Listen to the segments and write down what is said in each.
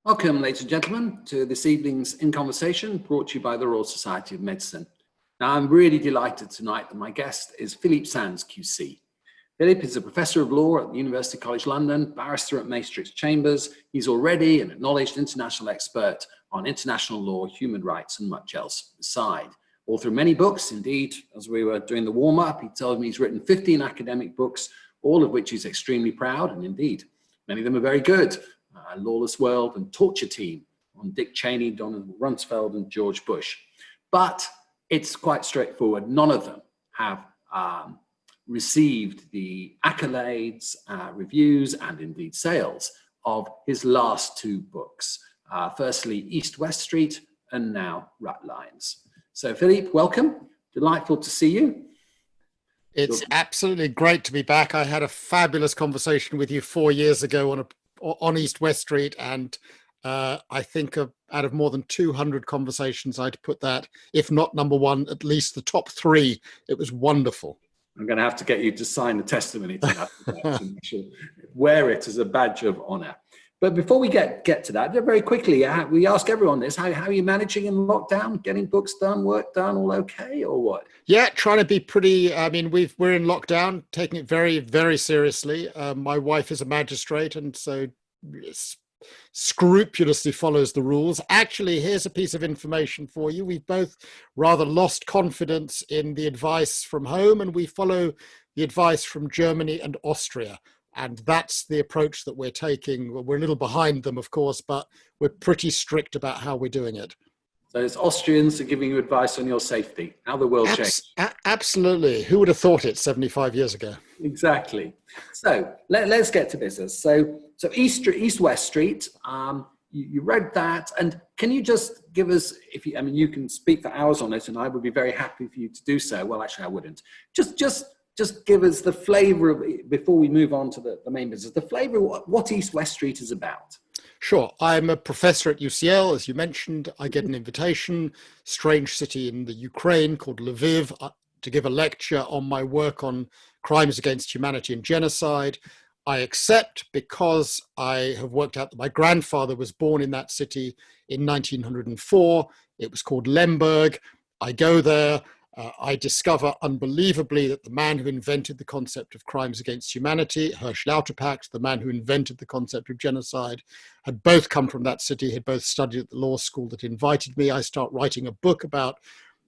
Welcome, ladies and gentlemen, to this evening's In Conversation, brought to you by the Royal Society of Medicine. Now, I'm really delighted tonight that my guest is Philippe Sands, QC. Philippe is a professor of law at the University College London, barrister at Maastricht Chambers. He's already an acknowledged international expert on international law, human rights, and much else beside. Author of many books, indeed, as we were doing the warm-up, he told me he's written 15 academic books, all of which he's extremely proud, and indeed, many of them are very good. Lawless World and Torture Team on Dick Cheney, Donald Rumsfeld, and George Bush. But it's quite straightforward. None of them have received the accolades, reviews, and indeed sales of his last two books. Firstly, East-West Street, and now Ratlines. So Philippe, welcome. Delightful to see you. It's absolutely great to be back. I had a fabulous conversation with you 4 years ago on East-West Street, and I think out of more than 200 conversations, I'd put that, if not number one, at least the top three. It was wonderful. I'm going to have to get you to sign the testimony to that. And wear it as a badge of honor. But before we get to that, very quickly, we ask everyone this, how are you managing in lockdown? Getting books done, work done, all okay, or what? Yeah, trying to be pretty, we're in lockdown, taking it very, very seriously. My wife is a magistrate, and so scrupulously follows the rules. Actually, here's a piece of information for you. We've both rather lost confidence in the advice from home, and we follow the advice from Germany and Austria. And that's the approach that we're taking. We're a little behind them, of course, but we're pretty strict about how we're doing it. So it's Austrians are giving you advice on your safety. How the world changed. Absolutely. Who would have thought it 75 years ago? Exactly. So let's get to business. So East-West Street, you read that. And can you just give us, you can speak for hours on it, and I would be very happy for you to do so. Well, actually, I wouldn't. Just give us the flavor of, before we move on to the main business, the flavor of what East-West Street is about. Sure. I'm a professor at UCL, as you mentioned. I get an invitation, strange city in the Ukraine called Lviv, to give a lecture on my work on crimes against humanity and genocide. I accept because I have worked out that my grandfather was born in that city in 1904. It was called Lemberg. I go there. I discover unbelievably that the man who invented the concept of crimes against humanity, Horst von Wächter, the man who invented the concept of genocide, had both come from that city, had both studied at the law school that invited me. I start writing a book about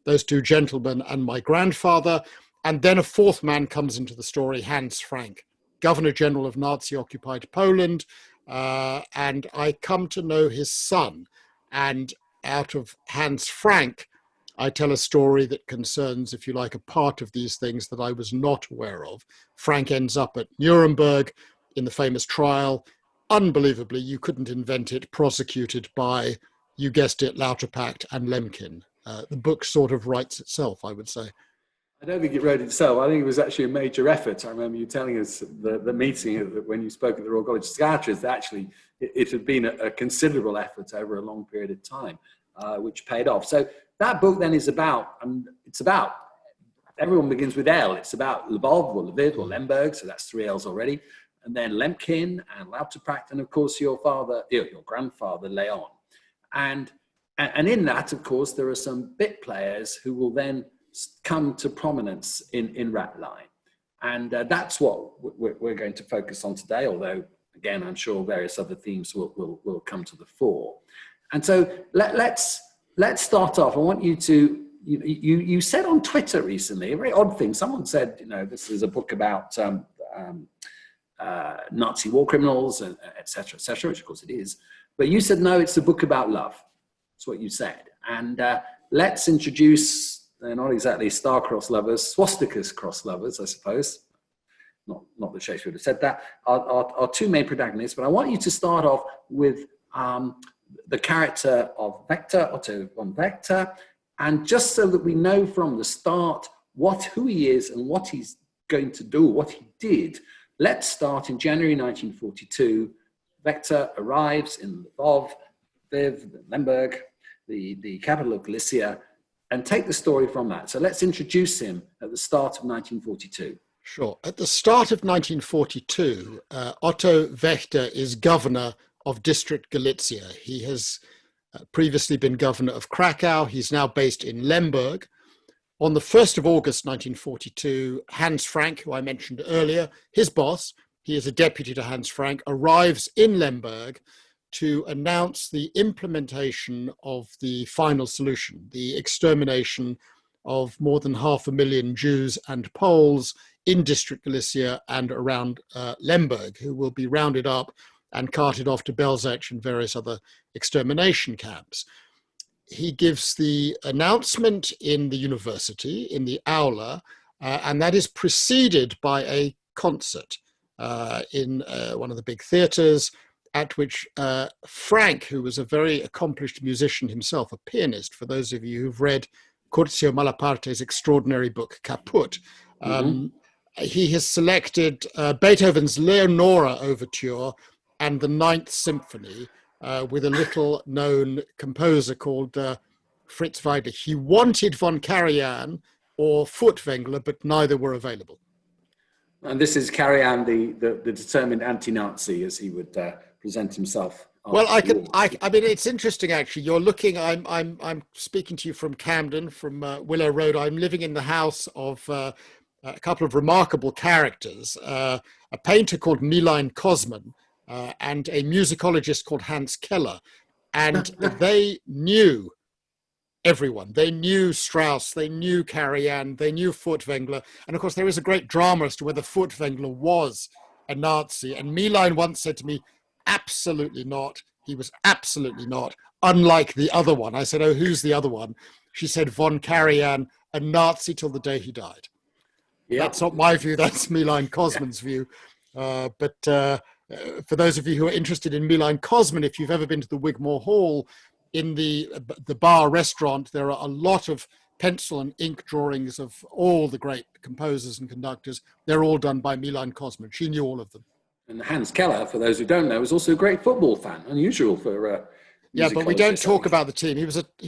those two gentlemen and my grandfather. And then a fourth man comes into the story, Hans Frank, Governor General of Nazi-occupied Poland. And I come to know his son. And out of Hans Frank, I tell a story that concerns, if you like, a part of these things that I was not aware of. Frank ends up at Nuremberg in the famous trial. Unbelievably, you couldn't invent it, prosecuted by, you guessed it, Lauterpacht and Lemkin. The book sort of writes itself, I would say. I don't think it wrote itself. I think it was actually a major effort. I remember you telling us the meeting when you spoke at the Royal College of Psychiatrists, that actually it had been a considerable effort over a long period of time, which paid off. So that book then is about, everyone begins with L. It's about Lvov or Lviv or Lemberg, so that's 3 L's already. And then Lemkin and Lauterpacht, and of course your grandfather, Leon. And in that, of course, there are some bit players who will then come to prominence in Ratline. And that's what we're going to focus on today, although, again, I'm sure various other themes will come to the fore. And so let's start off. I want you to, you said on Twitter recently, a very odd thing. Someone said, this is a book about Nazi war criminals, and et cetera, which of course it is. But you said, no, it's a book about love. That's what you said. And let's introduce, they're not exactly star-crossed lovers, swastikas-crossed lovers, I suppose. Not that Shakespeare would have said that, are two main protagonists. But I want you to start off with the character of Wächter, Otto von Wächter, and just so that we know from the start who he is and what he's going to do, what he did, let's start in January 1942. Wächter arrives in Lvov, Lemberg, the capital of Galicia, and take the story from that. So let's introduce him at the start of 1942. Sure. At the start of 1942, Otto Wächter is governor of District Galicia. He has previously been governor of Krakow. He's now based in Lemberg. On the 1st of August 1942, Hans Frank, who I mentioned earlier, his boss, he is a deputy to Hans Frank, arrives in Lemberg to announce the implementation of the final solution, the extermination of more than 500,000 Jews and Poles in District Galicia and around Lemberg, who will be rounded up and carted off to Belzec and various other extermination camps. He gives the announcement in the university, in the aula, and that is preceded by a concert in one of the big theatres, at which Frank, who was a very accomplished musician himself, a pianist, for those of you who've read Curzio Malaparte's extraordinary book, Caput, he has selected Beethoven's Leonora Overture and the Ninth Symphony, with a little known composer called Fritz Weider. He wanted von Karajan or Furtwängler, but neither were available. And this is Karajan, the determined anti-Nazi, as he would present himself. Well, I mean, it's interesting actually. You're looking. I'm speaking to you from Camden, from Willow Road. I'm living in the house of a couple of remarkable characters: a painter called Milan Kosman, and a musicologist called Hans Keller, and they knew everyone. They knew Strauss, they knew Karajan, they knew Furtwängler, and of course there is a great drama as to whether Furtwängler was a Nazi. And Milan once said to me, "Absolutely not. He was absolutely not. Unlike the other one." I said, "Oh, who's the other one?" She said, "Von Karajan, a Nazi till the day he died." Yep. That's not my view. That's Milan Kosman's view. For those of you who are interested in Milan Kosman, if you've ever been to the Wigmore Hall, in the bar restaurant, there are a lot of pencil and ink drawings of all the great composers and conductors. They're all done by Milan Kosman. She knew all of them. And Hans Keller, for those who don't know, was also a great football fan. Unusual for yeah, but we don't talk about the team. He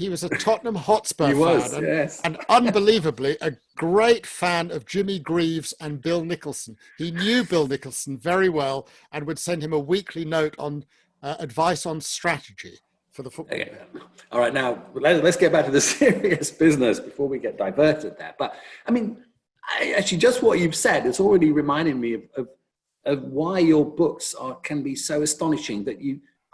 was a Tottenham Hotspur fan, yes. And unbelievably a great fan of Jimmy Greaves and Bill Nicholson. He knew Bill Nicholson very well and would send him a weekly note on advice on strategy for the football. Okay. All right, now let's get back to the serious business before we get diverted there. But I mean, actually, just what you've said, it's already reminding me of why your books can be so astonishing. That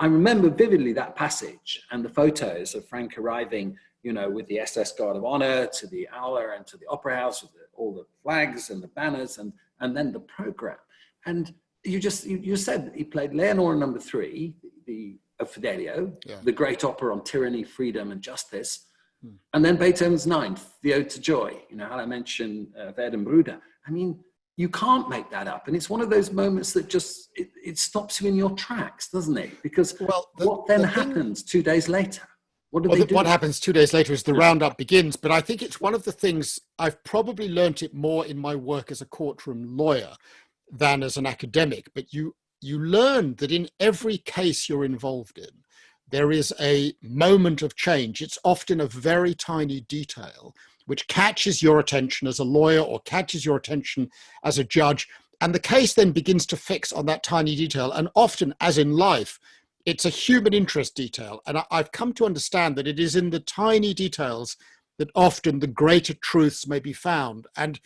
I remember vividly that passage and the photos of Frank arriving, with the SS Guard of Honor to the Aula and to the Opera House with all the flags and the banners and then the program. And you said that he played Leonora No. 3, of Fidelio, the great opera on tyranny, freedom, and justice, and then Beethoven's Ninth, the Ode to Joy. How I mentioned Werdenbruder. I mean, you can't make that up, and it's one of those moments that just it stops you in your tracks, doesn't it? Because what then happens 2 days later? What do they do? What happens 2 days later is the roundup begins. But I think it's one of the things I've probably learnt it more in my work as a courtroom lawyer than as an academic. But you learn that in every case you're involved in, there is a moment of change. It's often a very tiny detail which catches your attention as a lawyer or catches your attention as a judge. And the case then begins to fix on that tiny detail. And often, as in life, it's a human interest detail. And I've come to understand that it is in the tiny details that often the greater truths may be found. And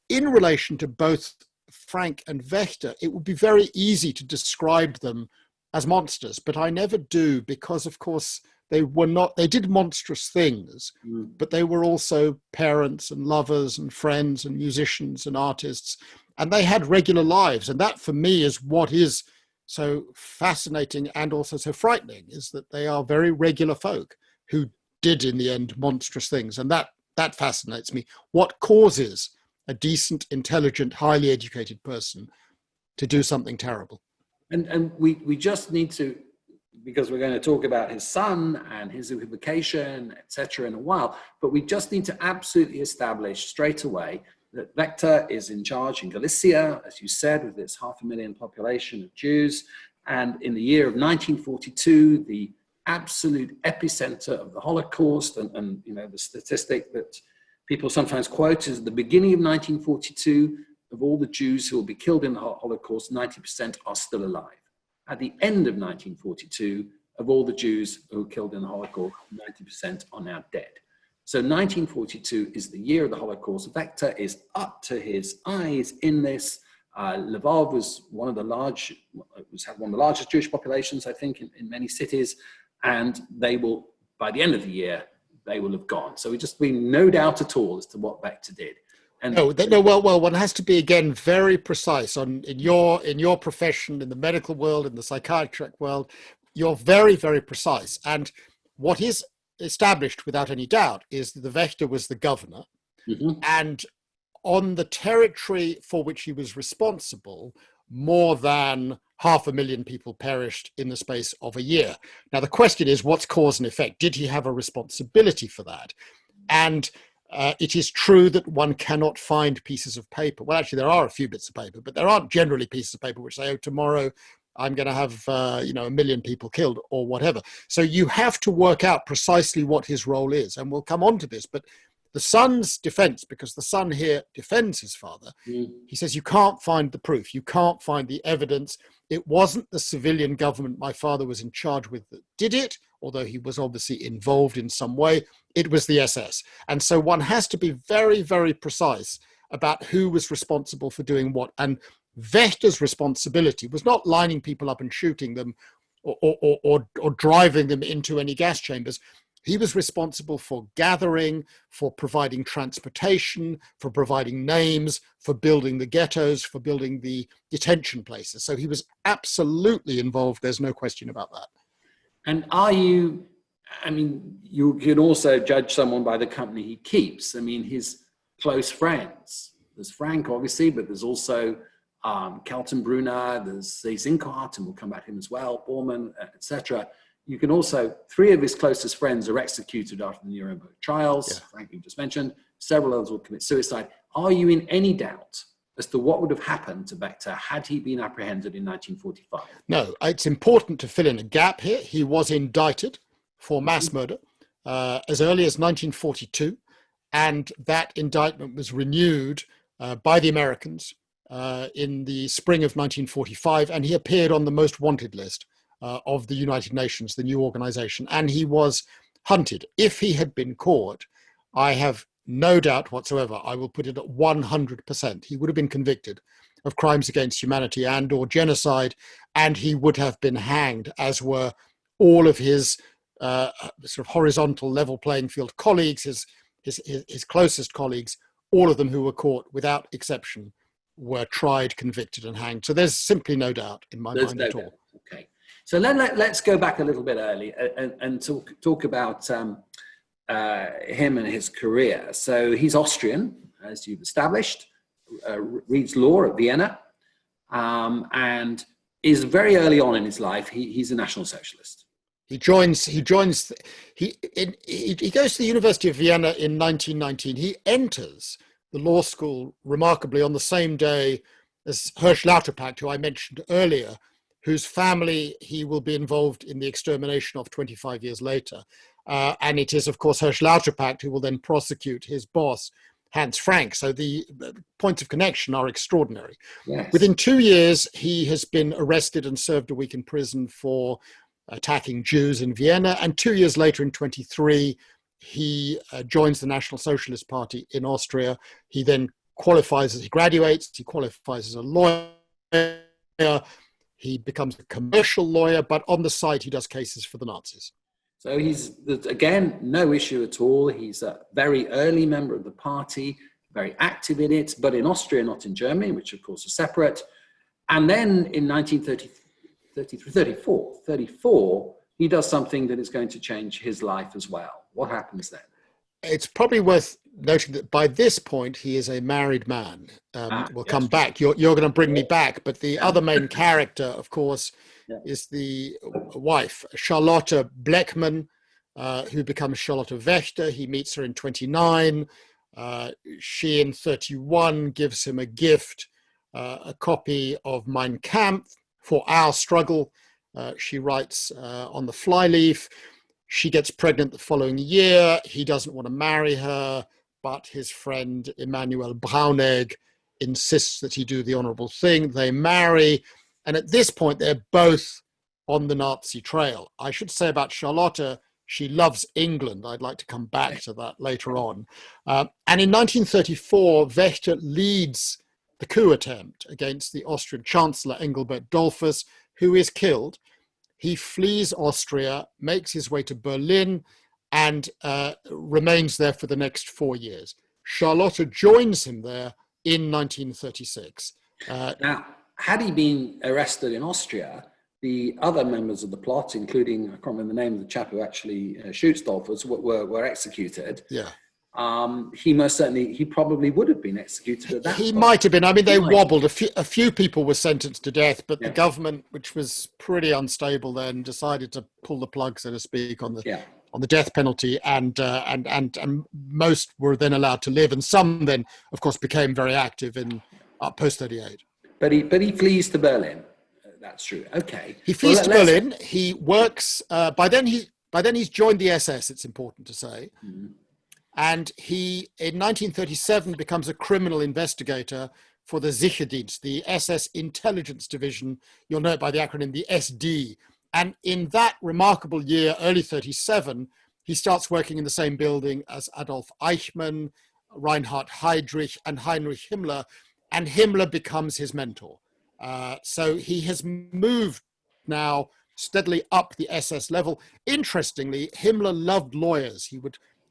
in relation to both Frank and Wächter, it would be very easy to describe them as monsters, but I never do, because of course they did monstrous things, but they were also parents and lovers and friends and musicians and artists, and they had regular lives. And that for me is what is so fascinating and also so frightening, is that they are very regular folk who did in the end monstrous things. And that fascinates me. What causes a decent, intelligent, highly educated person to do something terrible? And we just need to, because we're going to talk about his son and his equivocation, etc. in a while, but we just need to absolutely establish straight away that Wächter is in charge in Galicia, as you said, with its 500,000 population of Jews. And in the year of 1942, the absolute epicenter of the Holocaust, and the statistic that people sometimes quote is at the beginning of 1942, of all the Jews who will be killed in the Holocaust, 90% are still alive. at the end of 1942, of all the Jews who were killed in the Holocaust, 90% are now dead. So 1942 is the year of the Holocaust. Wächter is up to his eyes in this. Lvov was had one of the largest Jewish populations, I think, in many cities. And they will, by the end of the year, they will have gone. So we just be no doubt at all as to what Wächter did. And well, one has to be, again, very precise in your profession, in the medical world, in the psychiatric world. You're very, very precise. And what is established without any doubt is that the Wächter was the governor. Mm-hmm. And on the territory for which he was responsible, more than 500,000 people perished in the space of a year. Now, the question is, what's cause and effect? Did he have a responsibility for that? And it is true that one cannot find pieces of paper. Well, actually, there are a few bits of paper, but there aren't generally pieces of paper which say, oh, tomorrow I'm going to have 1 million people killed or whatever. So you have to work out precisely what his role is. And we'll come on to this. But the son's defense, because the son here defends his father, he says, you can't find the proof. You can't find the evidence. It wasn't the civilian government my father was in charge with that did it, although he was obviously involved in some way. It was the SS. And so one has to be very, very precise about who was responsible for doing what. And Wächter's responsibility was not lining people up and shooting them or driving them into any gas chambers. He was responsible for gathering, for providing transportation, for providing names, for building the ghettos, for building the detention places. So he was absolutely involved. There's no question about that. And you can also judge someone by the company he keeps. I mean, his close friends. There's Frank, obviously, but there's also Kaltenbrunner, there's Zinkart, and we'll come back to him as well, Bormann, etc. You can also, 3 of his closest friends are executed after the Nuremberg trials. Yeah. Frank, you just mentioned. Several others will commit suicide. Are you in any doubt as to what would have happened to Wächter had he been apprehended in 1945? No, it's important to fill in a gap here. He was indicted for mass murder as early as 1942, and that indictment was renewed by the Americans in the spring of 1945, and he appeared on the most wanted list of the United Nations, the new organization, and he was hunted. If he had been caught, I have no doubt whatsoever, I will put it at 100%, he would have been convicted of crimes against humanity and or genocide, and he would have been hanged, as were all of his sort of horizontal level playing field colleagues, his closest colleagues, all of them who were caught without exception were tried, convicted and hanged. So there's simply no doubt in my mind at all. Okay. So then let's go back a little bit early and talk about him and his career. So he's Austrian, as you've established, reads law at Vienna, and is very early on in his life, he's a National Socialist. He goes to the University of Vienna in 1919. He enters the law school remarkably on the same day as Hirsch Lauterpacht, who I mentioned earlier, whose family he will be involved in the extermination of 25 years later. And it is, of course, Hirsch Lauterpacht who will then prosecute his boss, Hans Frank. So the points of connection are extraordinary. Yes. Within 2 years, he has been arrested and served a week in prison for attacking Jews in Vienna. And 2 years later, in 23, he joins the National Socialist Party in Austria. He then he graduates, he qualifies as a lawyer. He becomes a commercial lawyer, but on the side, he does cases for the Nazis. So he's, again, no issue at all. He's a very early member of the party, very active in it, but in Austria, not in Germany, which of course are separate. And then in 1934, he does something that is going to change his life as well. What happens then? It's probably worth noting that by this point, he is a married man. We'll come back. You're going to bring me back. But the other main character, of course, is the wife, Charlotte Bleckmann, who becomes Charlotte Wächter. He meets her in 29. She, in 31, gives him a gift, a copy of Mein Kampf, For Our Struggle. She writes on the flyleaf. She gets pregnant the following year. He doesn't want to marry her, but his friend Emanuel Braunegg insists that he do the honorable thing. They marry. And at this point, they're both on the Nazi trail. I should say about Charlotte, she loves England. I'd like to come back to that later on. And in 1934, Wächter leads the coup attempt against the Austrian Chancellor Engelbert Dollfuss, who is killed. He flees Austria, makes his way to Berlin, and remains there for the next 4 years. Charlotte joins him there in 1936. Now, had he been arrested in Austria, the other members of the plot, including, I can't remember the name of the chap who actually shoots Dollfuss, were executed. Yeah. He probably would have been executed at that He point. Might have been. I mean, they wobbled. A few people were sentenced to death, but Yeah. the government, which was pretty unstable then, decided to pull the plug, so to speak, on the death penalty, and most were then allowed to live, and some then, of course, became very active in post 38. But he flees to Berlin. That's true. Okay. He flees to Berlin. He works. By then he's joined the SS. It's important to say. Mm-hmm. And he, in 1937, becomes a criminal investigator for the Sicherdienst, the SS Intelligence Division. You'll know it by the acronym, the SD. And in that remarkable year, early 37, he starts working in the same building as Adolf Eichmann, Reinhard Heydrich, and Heinrich Himmler. And Himmler becomes his mentor. So he has moved now steadily up the SS level. Interestingly, Himmler loved lawyers.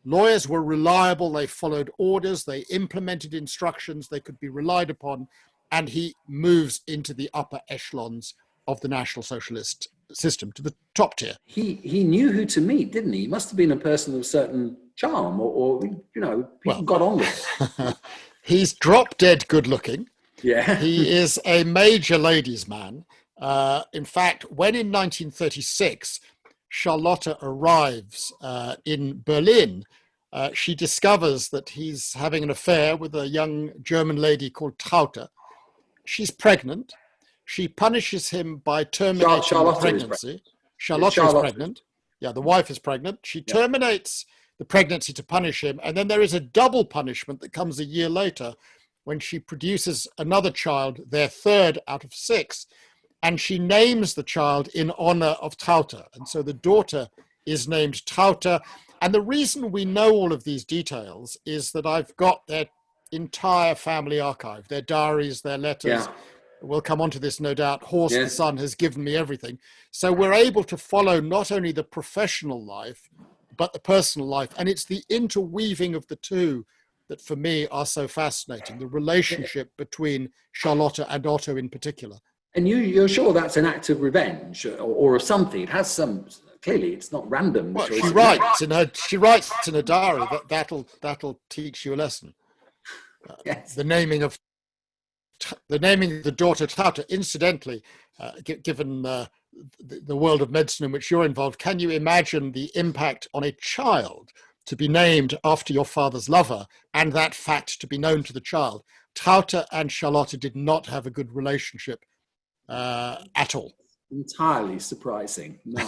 Lawyers were reliable, they followed orders, they implemented instructions, they could be relied upon, and he moves into the upper echelons of the National Socialist system, to the top tier. He knew who to meet, didn't he? He must have been a person of certain charm, or people got on with it. He's drop dead good looking. Yeah. He is a major ladies' man. In fact, when in 1936, Charlotte arrives in Berlin, she discovers that he's having an affair with a young German lady called Traute. She's pregnant. She punishes him by terminating the pregnancy. Charlotte is pregnant. Yeah, the wife is pregnant. She terminates the pregnancy to punish him. And then there is a double punishment that comes a year later when she produces another child, their third out of 6. And she names the child in honor of Traute. And so the daughter is named Traute. And the reason we know all of these details is that I've got their entire family archive, their diaries, their letters. Yeah. We'll come on to this, no doubt. Horst, the son, has given me everything. So we're able to follow not only the professional life, but the personal life. And it's the interweaving of the two that, for me, are so fascinating, the relationship between Charlotte and Otto in particular. And you're sure that's an act of revenge or of something? It has some, clearly it's not random. Well, she writes in her diary that'll teach you a lesson. Yes. The naming of the daughter Traute. Incidentally, given the world of medicine in which you're involved, can you imagine the impact on a child to be named after your father's lover, and that fact to be known to the child? Traute and Charlotte did not have a good relationship at all. Entirely surprising. No.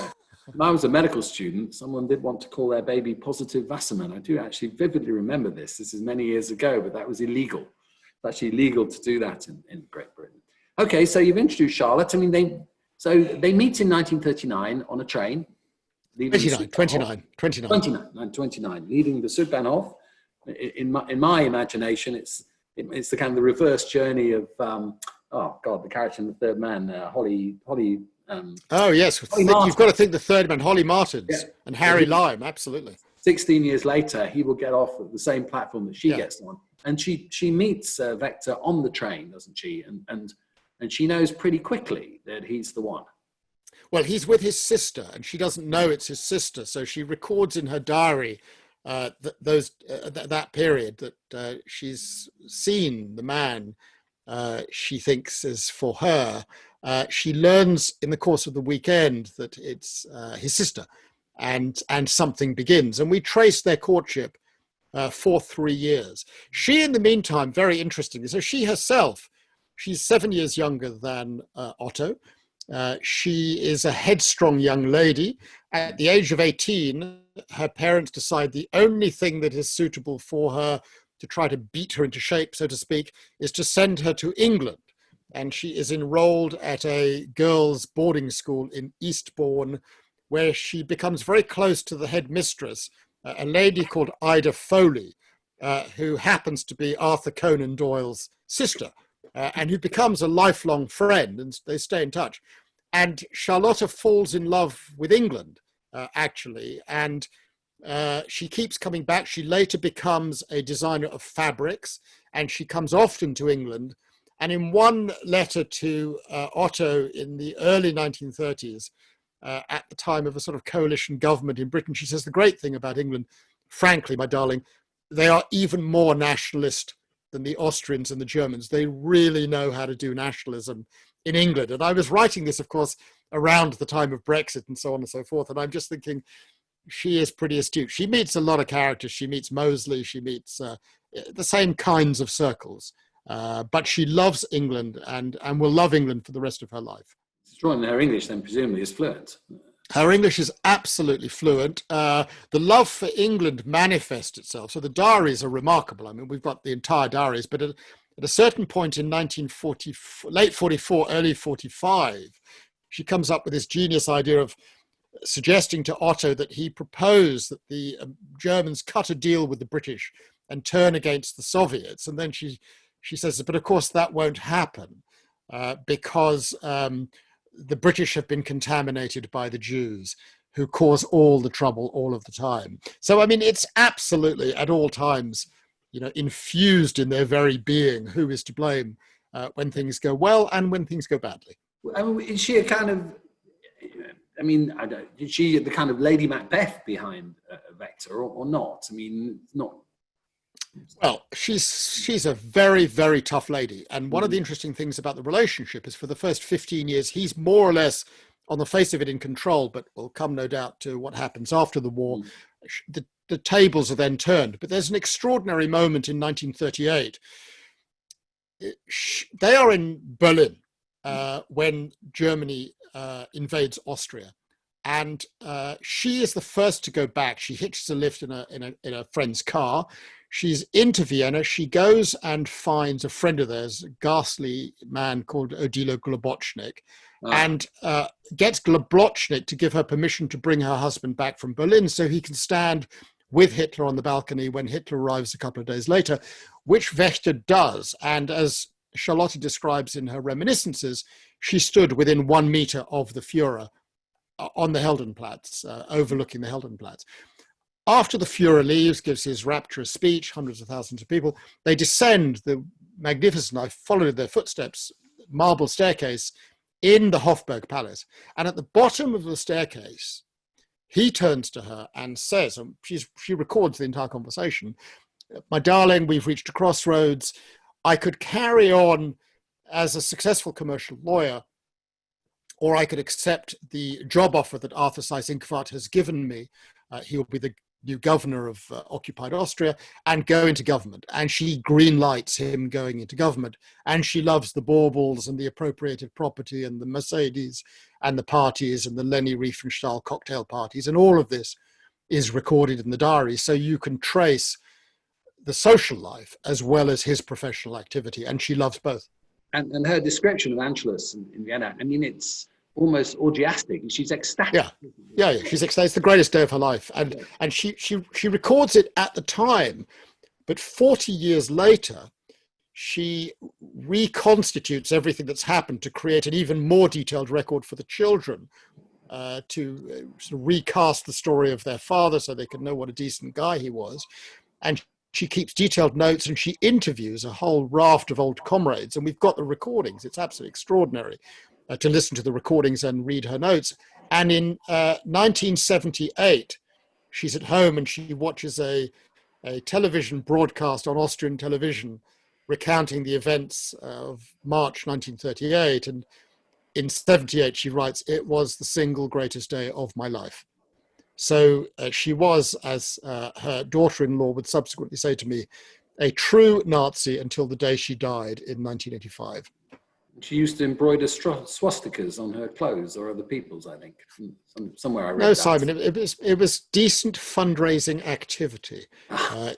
When I was a medical student, someone did want to call their baby positive Wasserman. I do actually vividly remember this. This is many years ago, but that was illegal. It's actually illegal to do that in Great Britain. Okay, so you've introduced Charlotte. I mean, they meet in 1939 on a train. 29, leading the Südbahnhof. In my imagination, it's the kind of the reverse journey of the character in The Third Man, Holly. Yes, you've got to think The Third Man, Holly Martins and Harry Lime, absolutely. 16 years later, he will get off at the same platform that she gets on, and she meets Wächter on the train, doesn't she? And she knows pretty quickly that he's the one. Well, he's with his sister, and she doesn't know it's his sister, so she records in her diary that period that she's seen the man she thinks is for her. She learns in the course of the weekend that it's his sister, and something begins. And we trace their courtship for 3 years. She, in the meantime, very interestingly, so she herself, she's 7 years younger than Otto. She is a headstrong young lady. At the age of 18, her parents decide the only thing that is suitable for her to try to beat her into shape, so to speak, is to send her to England. and she is enrolled at a girls' boarding school in Eastbourne, where she becomes very close to the headmistress, a lady called Ida Foley, who happens to be Arthur Conan Doyle's sister, and who becomes a lifelong friend, and they stay in touch. And Charlotta falls in love with England, actually, and she keeps coming back. She later becomes a designer of fabrics, and she comes often to England. And in one letter to Otto in the early 1930s, at the time of a sort of coalition government in Britain, she says, the great thing about England, frankly, my darling, they are even more nationalist than the Austrians and the Germans. They really know how to do nationalism in England. And I was writing this, of course, around the time of Brexit and so on and so forth. And I'm just thinking, she is pretty astute. She meets a lot of characters. She meets Mosley. She meets the same kinds of circles. But she loves England and will love England for the rest of her life. It's extraordinary. Her English then presumably is fluent. Her English is absolutely fluent. The love for England manifests itself. So the diaries are remarkable. I mean, we've got the entire diaries, but at a certain point in 1940, late 44, early 45, she comes up with this genius idea of suggesting to Otto that he propose that the Germans cut a deal with the British and turn against the Soviets. And then she says, but of course that won't happen because the British have been contaminated by the Jews, who cause all the trouble all of the time. So, I mean, it's absolutely at all times, infused in their very being who is to blame when things go well and when things go badly. I mean, is she a kind of, is she the kind of Lady Macbeth behind Wächter or not? I mean, not. Well, she's a very, very tough lady. And one of the interesting things about the relationship is for the first 15 years, he's more or less on the face of it in control, but we'll come no doubt to what happens after the war. The tables are then turned. But there's an extraordinary moment in 1938. They are in Berlin when Germany invades Austria. And she is the first to go back. She hitches a lift in a friend's car. She's into Vienna. She goes and finds a friend of theirs, a ghastly man called Odilo Globocnik, and gets Globocnik to give her permission to bring her husband back from Berlin so he can stand with Hitler on the balcony when Hitler arrives a couple of days later, which Wächter does. And as Charlotte describes in her reminiscences, she stood within 1 meter of the Führer on the Heldenplatz, overlooking the Heldenplatz. After the Führer leaves, gives his rapturous speech, hundreds of thousands of people, they descend the magnificent, I followed their footsteps, marble staircase in the Hofburg Palace. And at the bottom of the staircase, he turns to her and says, and she records the entire conversation, my darling, we've reached a crossroads. I could carry on as a successful commercial lawyer, or I could accept the job offer that Arthur Seyss-Inquart has given me. He will be the new governor of occupied Austria, and go into government. And she green lights him going into government. And she loves the baubles and the appropriated property and the Mercedes and the parties and the Leni Riefenstahl cocktail parties. And all of this is recorded in the diary. So you can trace the social life as well as his professional activity. And she loves both. And her description of Anschluss in Vienna, I mean, it's almost orgiastic. She's ecstatic. Yeah. She's ecstatic. It's the greatest day of her life. And she records it at the time, but 40 years later, she reconstitutes everything that's happened to create an even more detailed record for the children, to sort of recast the story of their father so they could know what a decent guy he was. And she keeps detailed notes and she interviews a whole raft of old comrades. And we've got the recordings. It's absolutely extraordinary to listen to the recordings and read her notes. And in 1978, she's at home and she watches a television broadcast on Austrian television recounting the events of March 1938. And in 78, she writes, "It was the single greatest day of my life." So she was, as her daughter-in-law would subsequently say to me, a true Nazi until the day she died in 1985. She used to embroider swastikas on her clothes or other people's, I think. Somewhere I read No, that. Simon, it was decent fundraising activity.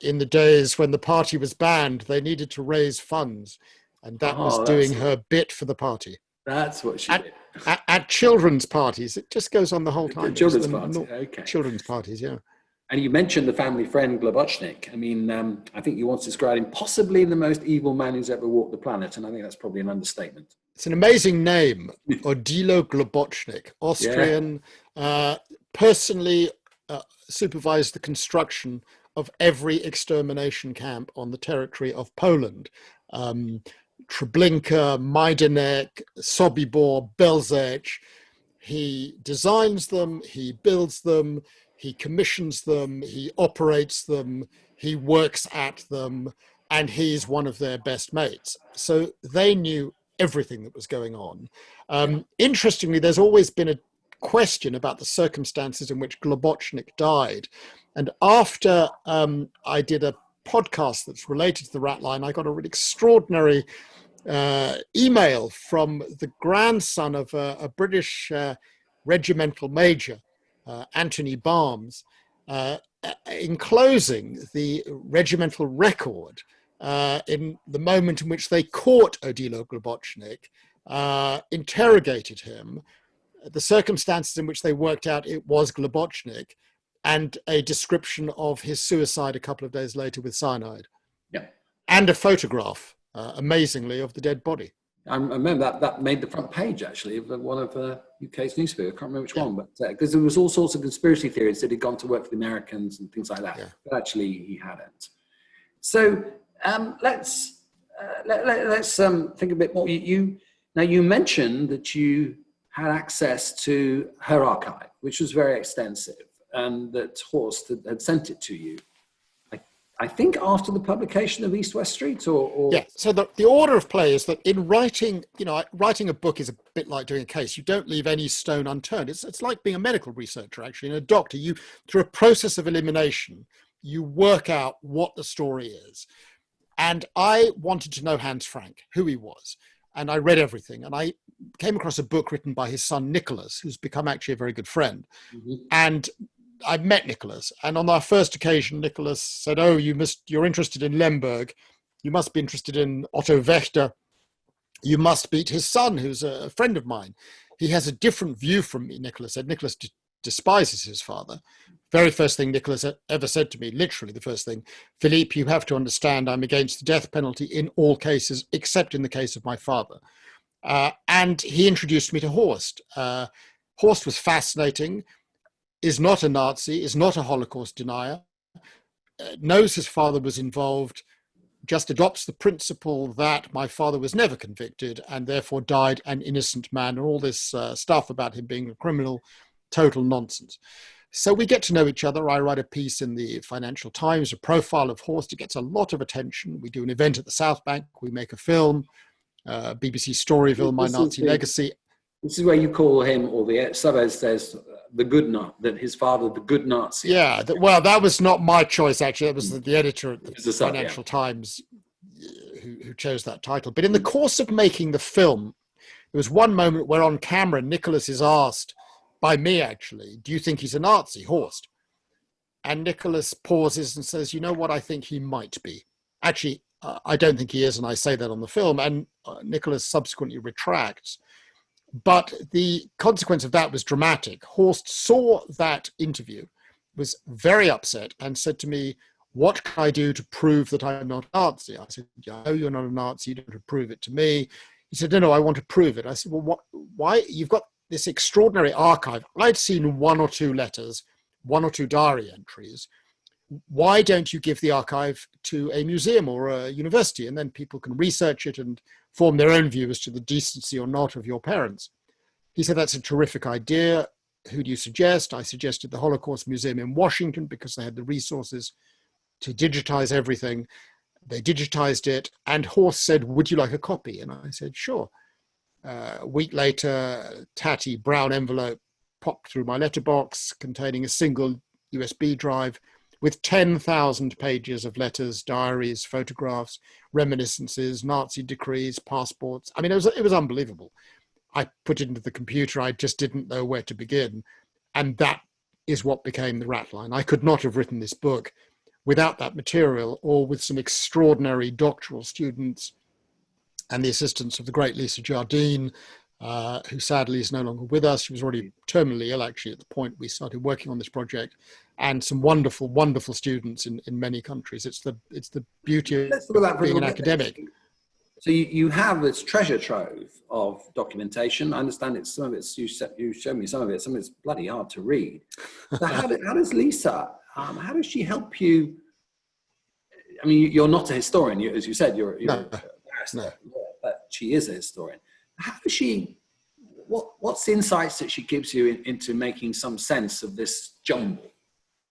In the days when the party was banned, they needed to raise funds. And that was doing her bit for the party. That's what she did. At children's parties. It just goes on the whole time. Children's parties, okay. Children's parties, yeah. And you mentioned the family friend Globocnik. I mean, I think you once described him possibly the most evil man who's ever walked the planet, and I think that's probably an understatement. It's an amazing name, Odilo Globocnik, Austrian, personally supervised the construction of every extermination camp on the territory of Poland. Treblinka, Majdanek, Sobibor, Belzec. He designs them, he builds them, he commissions them, he operates them, he works at them, and he's one of their best mates. So they knew everything that was going on. Interestingly, there's always been a question about the circumstances in which Globocnik died. And after I did a podcast that's related to the Ratline, I got a really extraordinary email from the grandson of a British regimental major, Anthony Barnes, enclosing the regimental record in the moment in which they caught Odilo Globocnik, interrogated him, the circumstances in which they worked out it was Globocnik, and a description of his suicide a couple of days later with cyanide. Yeah. And a photograph, amazingly, of the dead body. I remember that made the front page, actually, of one of UK's newspaper. I can't remember which one, but because there was all sorts of conspiracy theories that he'd gone to work for the Americans and things like that. Yeah. But actually, he hadn't. So let's think a bit more. Now, you mentioned that you had access to her archive, which was very extensive, and that Horst had sent it to you. I think after the publication of East West Street, or yeah. So the order of play is that in writing, writing a book is a bit like doing a case. You don't leave any stone unturned. It's like being a medical researcher, actually. And a doctor, you through a process of elimination, you work out what the story is. And I wanted to know Hans Frank, who he was, and I read everything. And I came across a book written by his son Nicholas, who's become actually a very good friend, and I met Nicholas, and on our first occasion, Nicholas said, "Oh, you're interested in Lemberg. You must be interested in Otto Wächter. You must meet his son, who's a friend of mine. He has a different view from me," Nicholas said. Nicholas despises his father. Very first thing Nicholas ever said to me, literally the first thing, "Philippe, you have to understand I'm against the death penalty in all cases, except in the case of my father." And he introduced me to Horst. Horst was fascinating. Is not a Nazi, is not a Holocaust denier, knows his father was involved, just adopts the principle that my father was never convicted and therefore died an innocent man, and all this stuff about him being a criminal, total nonsense. So we get to know each other. I write a piece in the Financial Times, a profile of Horst. It gets a lot of attention. We do an event at the South Bank. We make a film, BBC Storyville, My Nazi Legacy. This is where you call him, or the sub says, the good Nazi, that his father, the good Nazi. Yeah, well, that was not my choice, actually. It was the editor at the Financial Times who chose that title. But in the course of making the film, there was one moment where on camera, Nicholas is asked, by me actually, "Do you think he's a Nazi, Horst?" And Nicholas pauses and says, "You know what, I think he might be." Actually, I don't think he is, and I say that on the film, and Nicholas subsequently retracts. But the consequence of that was dramatic. Horst saw that interview, was very upset, and said to me, "What can I do to prove that I'm not a Nazi?" I said, "I know you're not a Nazi, you don't have to prove it to me." He said, no, I want to prove it. I said, "Well, why? You've got this extraordinary archive." I'd seen one or two letters, one or two diary entries. Why don't you give the archive to a museum or a university, and then people can research it and form their own view as to the decency or not of your parents? He said, "That's a terrific idea. Who do you suggest?" I suggested the Holocaust Museum in Washington because they had the resources to digitize everything. They digitized it, and Horst said, "Would you like a copy?" And I said, "Sure." A week later, tatty brown envelope popped through my letterbox containing a single USB drive with 10,000 pages of letters, diaries, photographs, reminiscences, Nazi decrees, passports. I mean, it was unbelievable. I put it into the computer. I just didn't know where to begin. And that is what became the Ratline. I could not have written this book without that material, or with some extraordinary doctoral students and the assistance of the great Lisa Jardine, who sadly is no longer with us. She was already terminally ill, actually, at the point we started working on this project, and some wonderful, wonderful students in many countries. It's the beauty Let's talk about of being an academic. So you have this treasure trove of documentation. I understand it's some of it's, you showed me some of it's bloody hard to read. So how does Lisa, how does she help you? I mean, you're not a historian, as you said, you're No. a barrister, but she is a historian. How does she, what's the insights that she gives you into making some sense of this jumble?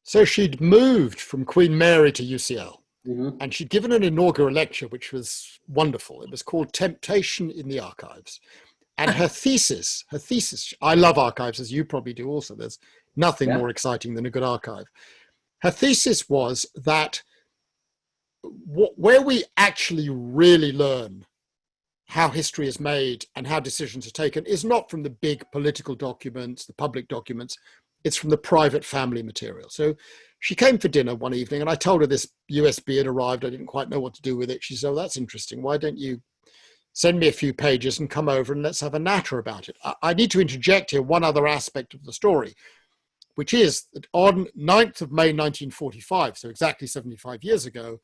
So she'd moved from Queen Mary to UCL. Mm-hmm. And she'd given an inaugural lecture, which was wonderful. It was called Temptation in the Archives. And her thesis, I love archives, as you probably do also. There's nothing more exciting than a good archive. Her thesis was that where we actually really learn how history is made and how decisions are taken is not from the big political documents, the public documents, it's from the private family material. So she came for dinner one evening and I told her this USB had arrived. I didn't quite know what to do with it. She said, "Oh, that's interesting. Why don't you send me a few pages and come over and let's have a natter about it?" I need to interject here one other aspect of the story, which is that on 9th of May 1945, so exactly 75 years ago,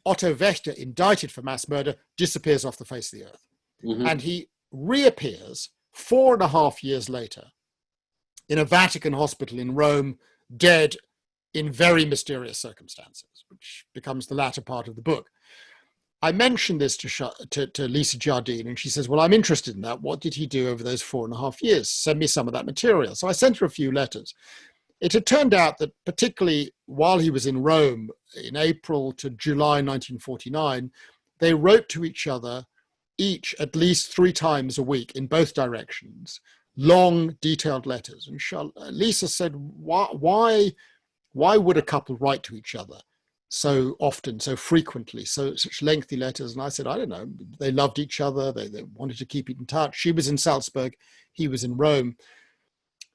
Otto Wächter, indicted for mass murder, disappears off the face of the earth. Mm-hmm. And he reappears 4.5 years later in a Vatican hospital in Rome, dead in very mysterious circumstances, which becomes the latter part of the book. I mentioned this to Lisa Jardine, and she says, "Well, I'm interested in that. What did he do over those 4.5 years? Send me some of that material." So I sent her a few letters. It had turned out that particularly while he was in Rome in April to July 1949, they wrote to each other each at least 3 times a week in both directions, long, detailed letters. And Lisa said, why would a couple write to each other so often, so frequently, such lengthy letters? And I said, I don't know, they loved each other, they wanted to keep in touch. She was in Salzburg, he was in Rome.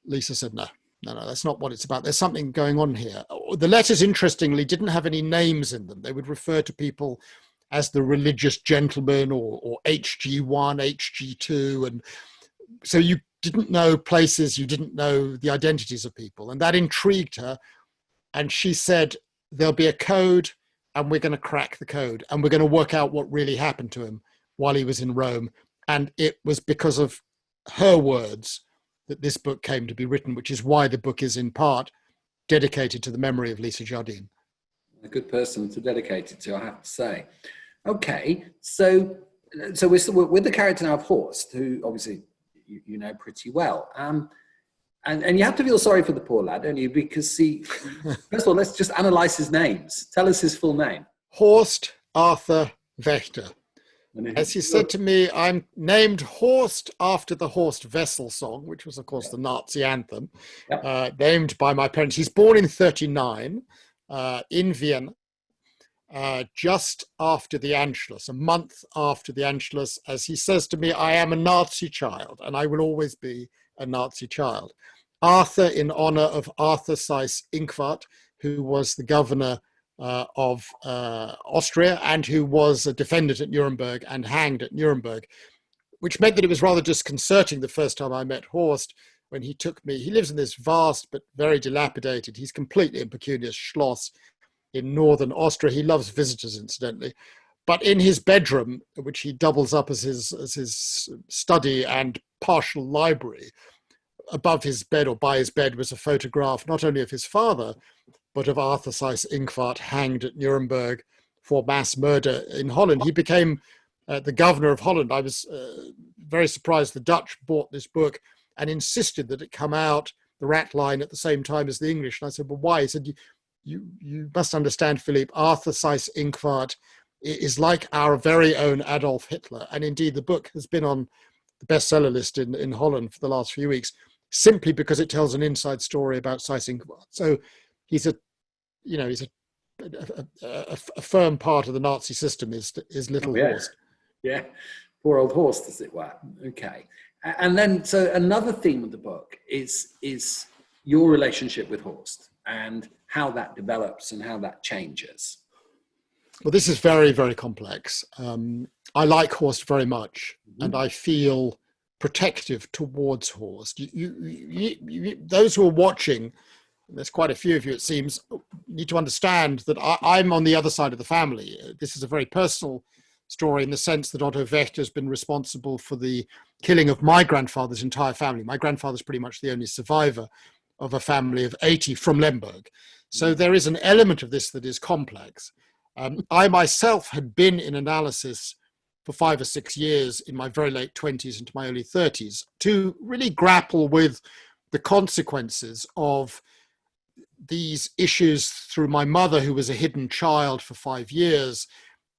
Lisa said, no, that's not what it's about. There's something going on here. The letters, interestingly, didn't have any names in them. They would refer to people as the religious gentleman or HG1, HG2. And so you didn't know places, you didn't know the identities of people. And that intrigued her. And she said, there'll be a code and we're going to crack the code and we're going to work out what really happened to him while he was in Rome. And it was because of her words that this book came to be written, which is why the book is in part dedicated to the memory of Lisa Jardine. A good person to dedicate it to, I have to say. Okay, so we're with the character now of Horst, who obviously you know pretty well. And you have to feel sorry for the poor lad, don't you? Because first of all, let's just analyze his names. Tell us his full name. Horst Arthur Wächter. As he said to me, I'm named Horst after the Horst Wessel song, which was, of course, the Nazi anthem, named by my parents. He's born in 1939 in Vienna, just after the Anschluss, a month after the Anschluss. As he says to me, I am a Nazi child, and I will always be a Nazi child. Arthur in honor of Arthur Seyss-Inquart, who was the governor of Austria and who was a defendant at Nuremberg and hanged at Nuremberg, which meant that it was rather disconcerting the first time I met Horst when he took me. He lives in this vast but very dilapidated, he's completely impecunious Schloss in northern Austria. He loves visitors, incidentally. But in his bedroom, which he doubles up as his study and partial library, above his bed or by his bed was a photograph not only of his father, but of Arthur Seyss-Inquart hanged at Nuremberg for mass murder in Holland. He became the governor of Holland. I was very surprised the Dutch bought this book and insisted that it come out, the Ratline, at the same time as the English. And I said, well, why? He said, you must understand, Philippe, Arthur Seyss-Inquart is like our very own Adolf Hitler. And indeed, the book has been on the bestseller list in Holland for the last few weeks, simply because it tells an inside story about Seyss-Inquart. So he's a firm part of the Nazi system is little Horst. Yeah, poor old Horst, as it were. Okay. And then, so another theme of the book is your relationship with Horst and how that develops and how that changes. Well, this is very, very complex. I like Horst very much, and I feel protective towards Horst. Those who are watching, there's quite a few of you, it seems, need to understand that I'm on the other side of the family. This is a very personal story in the sense that Otto Wächter has been responsible for the killing of my grandfather's entire family. My grandfather's pretty much the only survivor of a family of 80 from Lemberg. So there is an element of this that is complex. I myself had been in analysis for 5 or 6 years in my very late 20s into my early 30s to really grapple with the consequences of these issues through my mother, who was a hidden child for 5 years.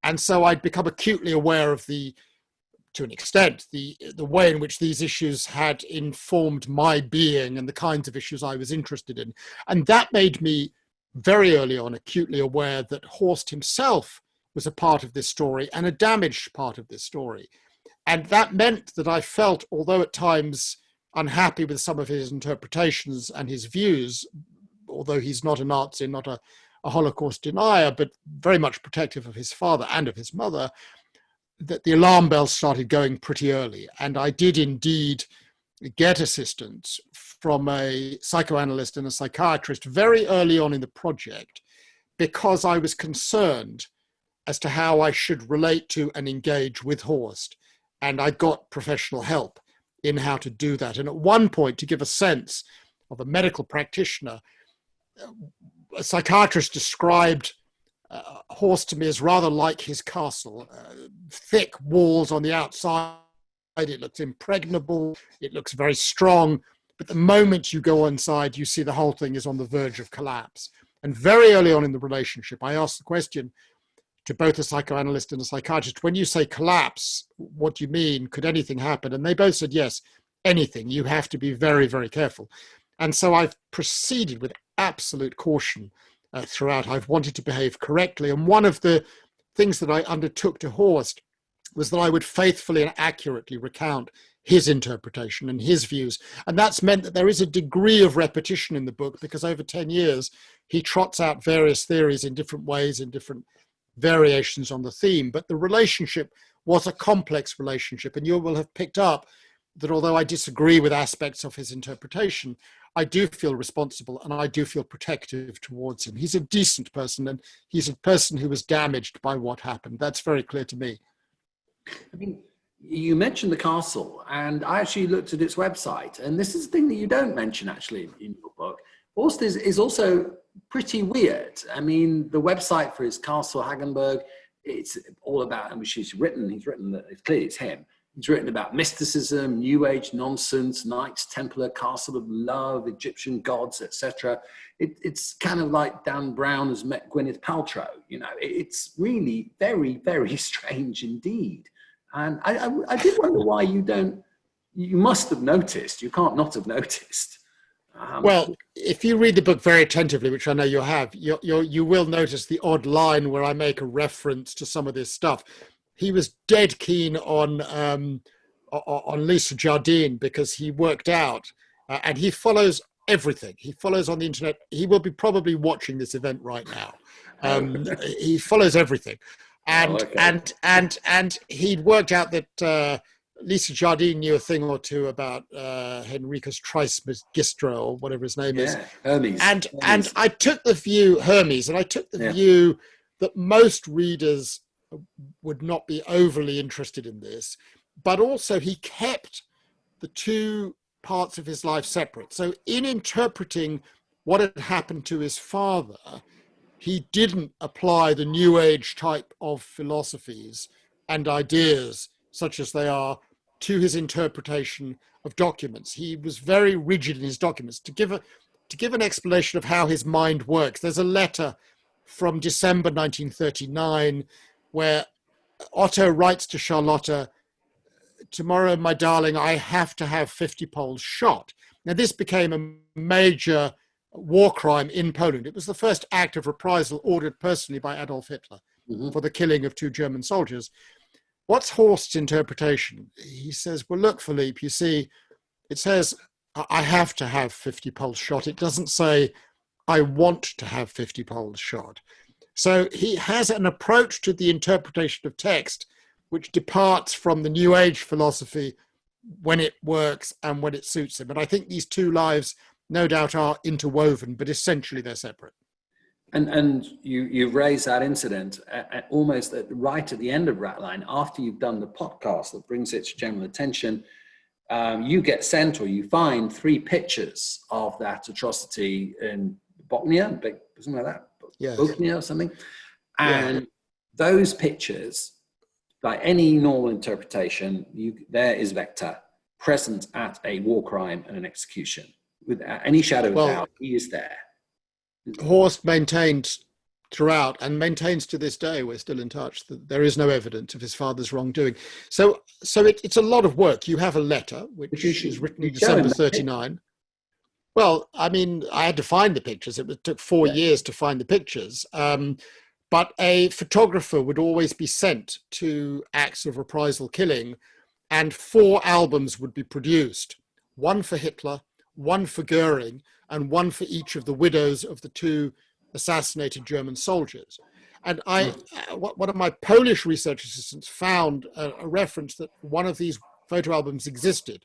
And so I'd become acutely aware of to an extent, the way in which these issues had informed my being and the kinds of issues I was interested in. And that made me very early on acutely aware that Horst himself was a part of this story and a damaged part of this story. And that meant that I felt, although at times unhappy with some of his interpretations and his views, although he's not a Nazi, not a Holocaust denier, but very much protective of his father and of his mother, that the alarm bells started going pretty early. And I did indeed get assistance from a psychoanalyst and a psychiatrist very early on in the project, because I was concerned as to how I should relate to and engage with Horst. And I got professional help in how to do that. And at one point, to give a sense of a medical practitioner, a psychiatrist described Horst to me as rather like his castle. Thick walls on the outside, it looks impregnable, it looks very strong, but the moment you go inside, you see the whole thing is on the verge of collapse. And very early on in the relationship, I asked the question to both a psychoanalyst and a psychiatrist, when you say collapse, what do you mean? Could anything happen? And they both said, yes, anything. You have to be very, very careful. And so I've proceeded with absolute caution throughout. I've wanted to behave correctly. And one of the things that I undertook to Horst was that I would faithfully and accurately recount his interpretation and his views. And that's meant that there is a degree of repetition in the book, because over 10 years, he trots out various theories in different ways, in different variations on the theme. But the relationship was a complex relationship. And you will have picked up that although I disagree with aspects of his interpretation, I do feel responsible and I do feel protective towards him. He's a decent person, and he's a person who was damaged by what happened. That's very clear to me. I mean, you mentioned the castle, and I actually looked at its website, and this is the thing that you don't mention actually in your book. Horst is also pretty weird. I mean, the website for his castle, Hagenberg, it's all about, and he's written that it's clearly it's him. He's written about mysticism, New Age nonsense, Knights Templar, Castle of Love, Egyptian gods, etc. It's kind of like Dan Brown has met Gwyneth Paltrow. You know, it's really very, very strange indeed. And I did wonder why you must have noticed, you can't not have noticed. Well, if you read the book very attentively, which I know you have, you will notice the odd line where I make a reference to some of this stuff. He was dead keen on Lisa Jardine because he worked out, and he follows everything. He follows on the internet. He will be probably watching this event right now. He follows everything, and he'd worked out that Lisa Jardine knew a thing or two about Henricus Trismegistra or whatever his name is. Hermes. And I took the view, Hermes, and I took the view that most readers would not be overly interested in this, but also he kept the two parts of his life separate. So in interpreting what had happened to his father, he didn't apply the New Age type of philosophies and ideas such as they are to his interpretation of documents. He was very rigid in his documents. To give an explanation of how his mind works, there's a letter from December 1939 where Otto writes to Charlotta, "Tomorrow, my darling, I have to have 50 Poles shot." Now, this became a major war crime in Poland. It was the first act of reprisal ordered personally by Adolf Hitler for the killing of 2 German soldiers. What's Horst's interpretation? He says, well, look, Philippe, you see, it says, I have to have 50 Poles shot. It doesn't say, I want to have 50 Poles shot. So he has an approach to the interpretation of text which departs from the New Age philosophy when it works and when it suits him. And I think these two lives, no doubt, are interwoven, but essentially they're separate. And you raised that incident almost right at the end of Ratline, after you've done the podcast that brings it to general attention. You get sent, or you find 3 pictures of that atrocity in Bosnia, something like that, yes. Bosnia or something. And those pictures, by any normal interpretation, there is Wächter present at a war crime and an execution. Without any shadow of doubt, he is there. Horst maintained throughout, and maintains to this day, we're still in touch, that there is no evidence of his father's wrongdoing. So it's a lot of work. You have a letter, which is written in December 39. Well, I mean, I had to find the pictures. It took 4 years to find the pictures. But a photographer would always be sent to acts of reprisal killing, and 4 albums would be produced. 1 for Hitler, 1 for Goering, and 1 for each of the widows of the 2 assassinated German soldiers. And one of my Polish research assistants found a reference that one of these photo albums existed.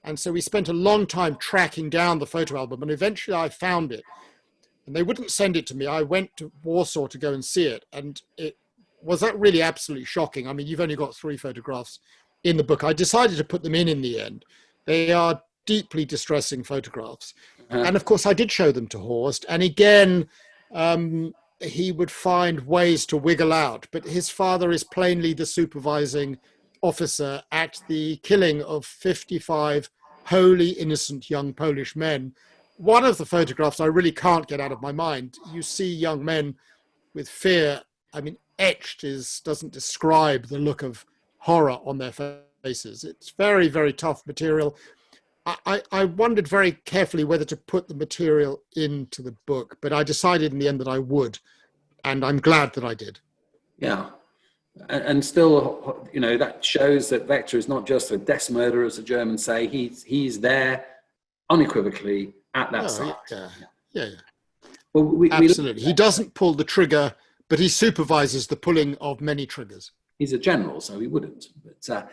And so we spent a long time tracking down the photo album, and eventually I found it. And they wouldn't send it to me. I went to Warsaw to go and see it. And it was really absolutely shocking. I mean, you've only got 3 photographs in the book. I decided to put them in the end. They are deeply distressing photographs. And of course, I did show them to Horst. And again, he would find ways to wiggle out. But his father is plainly the supervising officer at the killing of 55 wholly innocent young Polish men. One of the photographs I really can't get out of my mind. You see young men with fear, I mean, etched doesn't describe the look of horror on their faces. It's very, very tough material. I wondered very carefully whether to put the material into the book, but I decided in the end that I would, and I'm glad that I did. Yeah. And still, that shows that Wächter is not just a death murderer, as the Germans say. He's there unequivocally at that site. Yeah. Well, absolutely. He doesn't pull the trigger, but he supervises the pulling of many triggers. He's a general, so he wouldn't. But,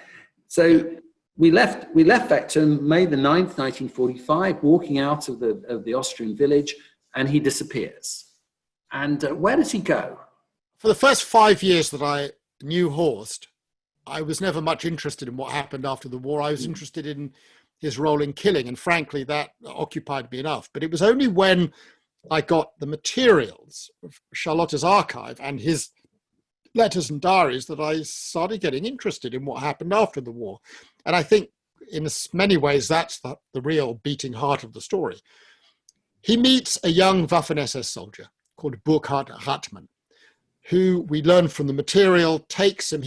we left Wächter May the 9th, 1945, walking out of the Austrian village, and he disappears. And where does he go? For the first 5 years that I knew Horst, I was never much interested in what happened after the war. I was interested in his role in killing, and frankly, that occupied me enough. But it was only when I got the materials of Charlotte's archive and his letters and diaries that I started getting interested in what happened after the war. And I think in many ways, that's the real beating heart of the story. He meets a young Waffen-SS soldier called Burkhard Ratman, who we learn from the material takes him.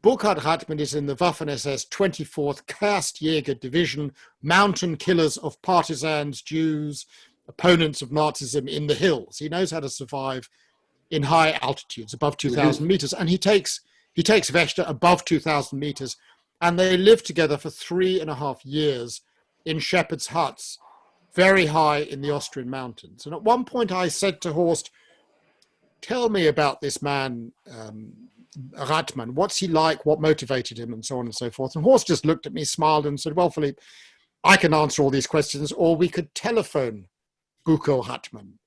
Burkhard Ratman is in the Waffen-SS 24th Kastjäger Division, mountain killers of partisans, Jews, opponents of Nazism in the hills. He knows how to survive in high altitudes, above 2,000 meters. And he takes Wächter above 2,000 meters, and they live together for 3.5 years in shepherds' huts, very high in the Austrian mountains. And at one point I said to Horst, tell me about this man, Ratman. What's he like? What motivated him? And so on and so forth. And Horst just looked at me, smiled and said, well, Philippe, I can answer all these questions, or we could telephone Burkhard Ratman.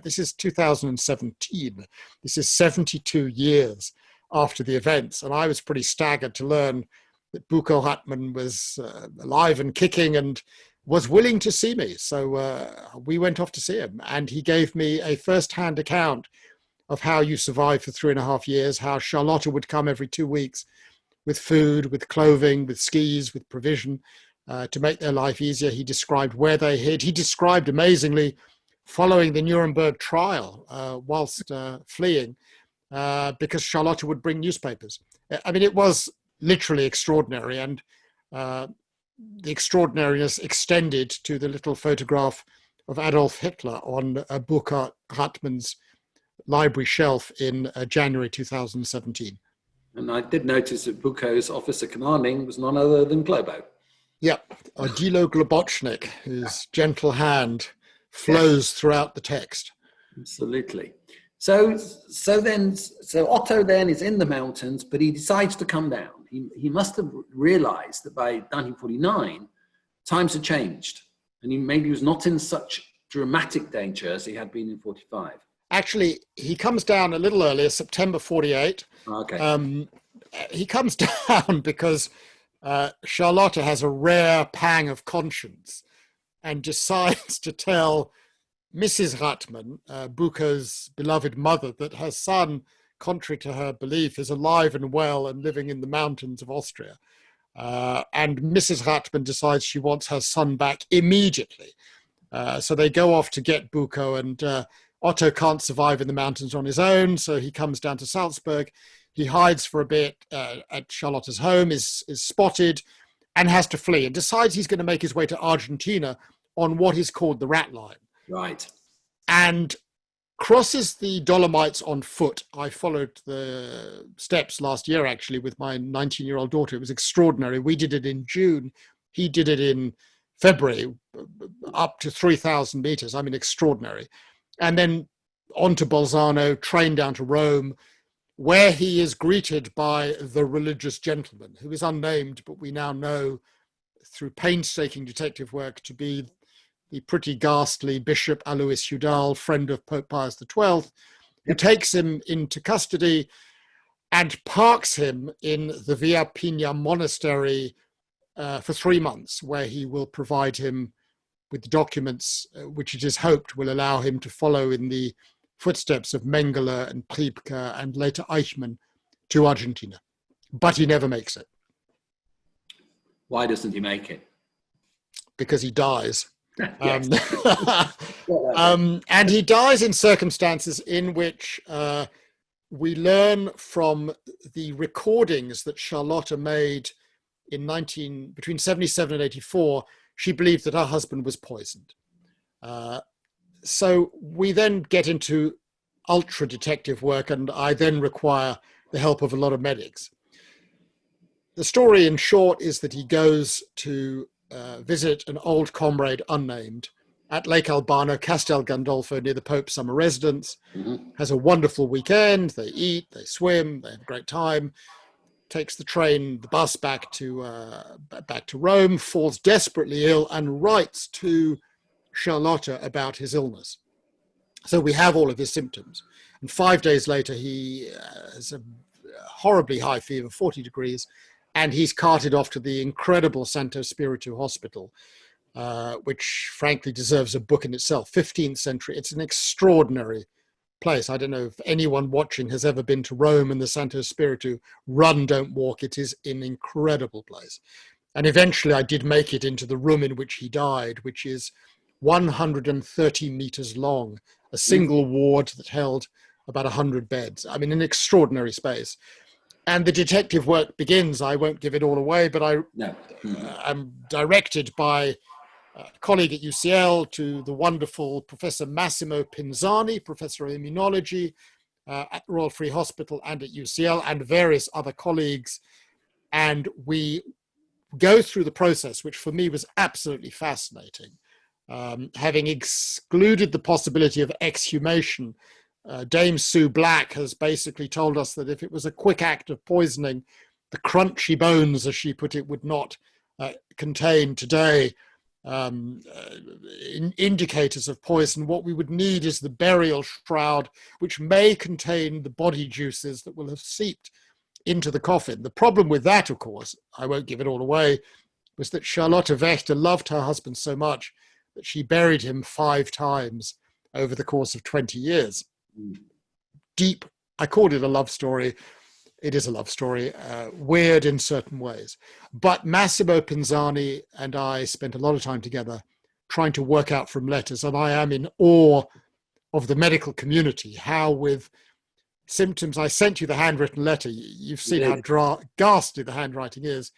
This is 2017. This is 72 years after the events. And I was pretty staggered to learn that Burkhard Ratman was alive and kicking and was willing to see me. So we went off to see him, and he gave me a first-hand account of how you survived for 3.5 years, how Charlotte would come every 2 weeks with food, with clothing, with skis, with provision to make their life easier. He described where they hid. He described, amazingly, following the Nuremberg trial whilst fleeing, because Charlotte would bring newspapers. I mean, it was literally extraordinary, and the extraordinariness extended to the little photograph of Adolf Hitler on Burkhard Ratman's library shelf in January 2017. And I did notice that Buko's officer commanding was none other than Globo. Yeah, Dilo Globocnik, whose gentle hand flows throughout the text. Absolutely. So Otto then is in the mountains, but he decides to come down. he must have realized that by 1949, times had changed. And he maybe was not in such dramatic danger as he had been in 45. Actually, he comes down a little earlier, September 48. Okay. He comes down because Charlotte has a rare pang of conscience and decides to tell Mrs. Ratman, Bucco's beloved mother, that her son, contrary to her belief, is alive and well and living in the mountains of Austria. And Mrs. Ratman decides she wants her son back immediately. So they go off to get Bucco, and Otto can't survive in the mountains on his own, so he comes down to Salzburg. He hides for a bit at Charlotte's home, is spotted, and has to flee, and decides he's going to make his way to Argentina on what is called the Ratline. Right. And crosses the Dolomites on foot. I followed the steps last year, actually, with my 19-year-old daughter. It was extraordinary. We did it in June. He did it in February, up to 3,000 meters. I mean, extraordinary. And then on to Bolzano, train down to Rome, where he is greeted by the religious gentleman, who is unnamed, but we now know through painstaking detective work to be the pretty ghastly Bishop Alois Udal, friend of Pope Pius XII, who takes him into custody and parks him in the Via Pina monastery for 3 months, where he will provide him with the documents which it is hoped will allow him to follow in the footsteps of Mengele and Priebke and later Eichmann to Argentina. But he never makes it. Why doesn't he make it? Because he dies. Yes. And he dies in circumstances in which we learn from the recordings that Charlotte made between 77 and 84, she believed that her husband was poisoned. So we then get into ultra detective work, and I then require the help of a lot of medics. The story, in short, is that he goes to visit an old comrade, unnamed, at Lake Albano, Castel Gandolfo, near the Pope's summer residence. Mm-hmm. Has a wonderful weekend. They eat, they swim, they have a great time. Takes the train, the bus back to Rome, falls desperately ill, and writes to Charlotte about his illness. So we have all of his symptoms. And 5 days later, he has a horribly high fever, 40 degrees, and he's carted off to the incredible Santo Spiritu Hospital, which frankly deserves a book in itself, 15th century. It's an extraordinary place. I don't know if anyone watching has ever been to Rome and the Santo Spiritu. Run, don't walk. It is an incredible place. And eventually I did make it into the room in which he died, which is 130 meters long, a single ward that held about 100 beds. I mean, an extraordinary space. And the detective work begins. I won't give it all away, but I'm directed by a colleague at UCL to the wonderful Professor Massimo Pinzani, Professor of Immunology at the Royal Free Hospital and at UCL, and various other colleagues. And we go through the process, which for me was absolutely fascinating. Having excluded the possibility of exhumation, Dame Sue Black has basically told us that if it was a quick act of poisoning, the crunchy bones, as she put it, would not contain today indicators of poison. What we would need is the burial shroud, which may contain the body juices that will have seeped into the coffin. The problem with that, of course, I won't give it all away, was that Charlotte Wächter loved her husband so much that she buried him 5 times over the course of 20 years. Deep, I called it a love story. It is a love story, weird in certain ways. But Massimo Pinzani and I spent a lot of time together trying to work out from letters, and I am in awe of the medical community, how with symptoms, I sent you the handwritten letter, you've seen how ghastly the handwriting is.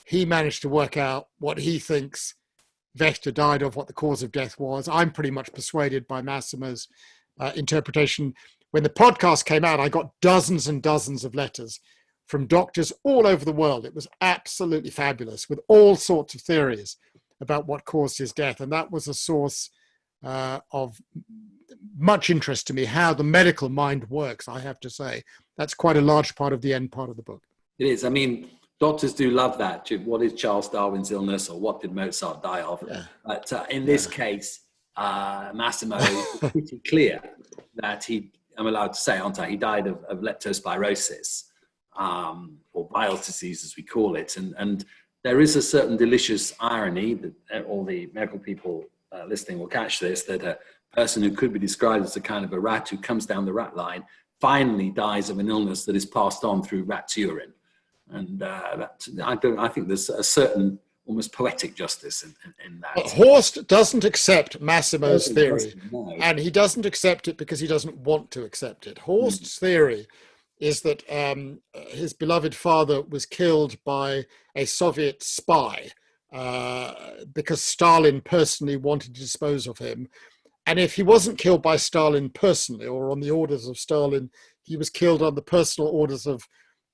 He managed to work out what he thinks Wächter died of, what the cause of death was. I'm pretty much persuaded by Massimo's interpretation. When the podcast came out, I got dozens and dozens of letters from doctors all over the world. It was absolutely fabulous, with all sorts of theories about what caused his death. And that was a source of much interest to me, how the medical mind works, I have to say. That's quite a large part of the end part of the book. It is. I mean, doctors do love that. What is Charles Darwin's illness, or what did Mozart die of? Yeah. But in this case, Massimo is pretty clear that I'm allowed to say, aren't I? He died of leptospirosis, or bile disease, as we call it. And there is a certain delicious irony that all the medical people listening will catch this, that a person who could be described as a kind of a rat who comes down the rat line finally dies of an illness that is passed on through rat's urine. And I think there's a certain almost poetic justice in that. But Horst doesn't accept Massimo's theory, and he doesn't accept it because he doesn't want to accept it. Horst's theory is that his beloved father was killed by a Soviet spy because Stalin personally wanted to dispose of him. And if he wasn't killed by Stalin personally or on the orders of Stalin, he was killed on the personal orders of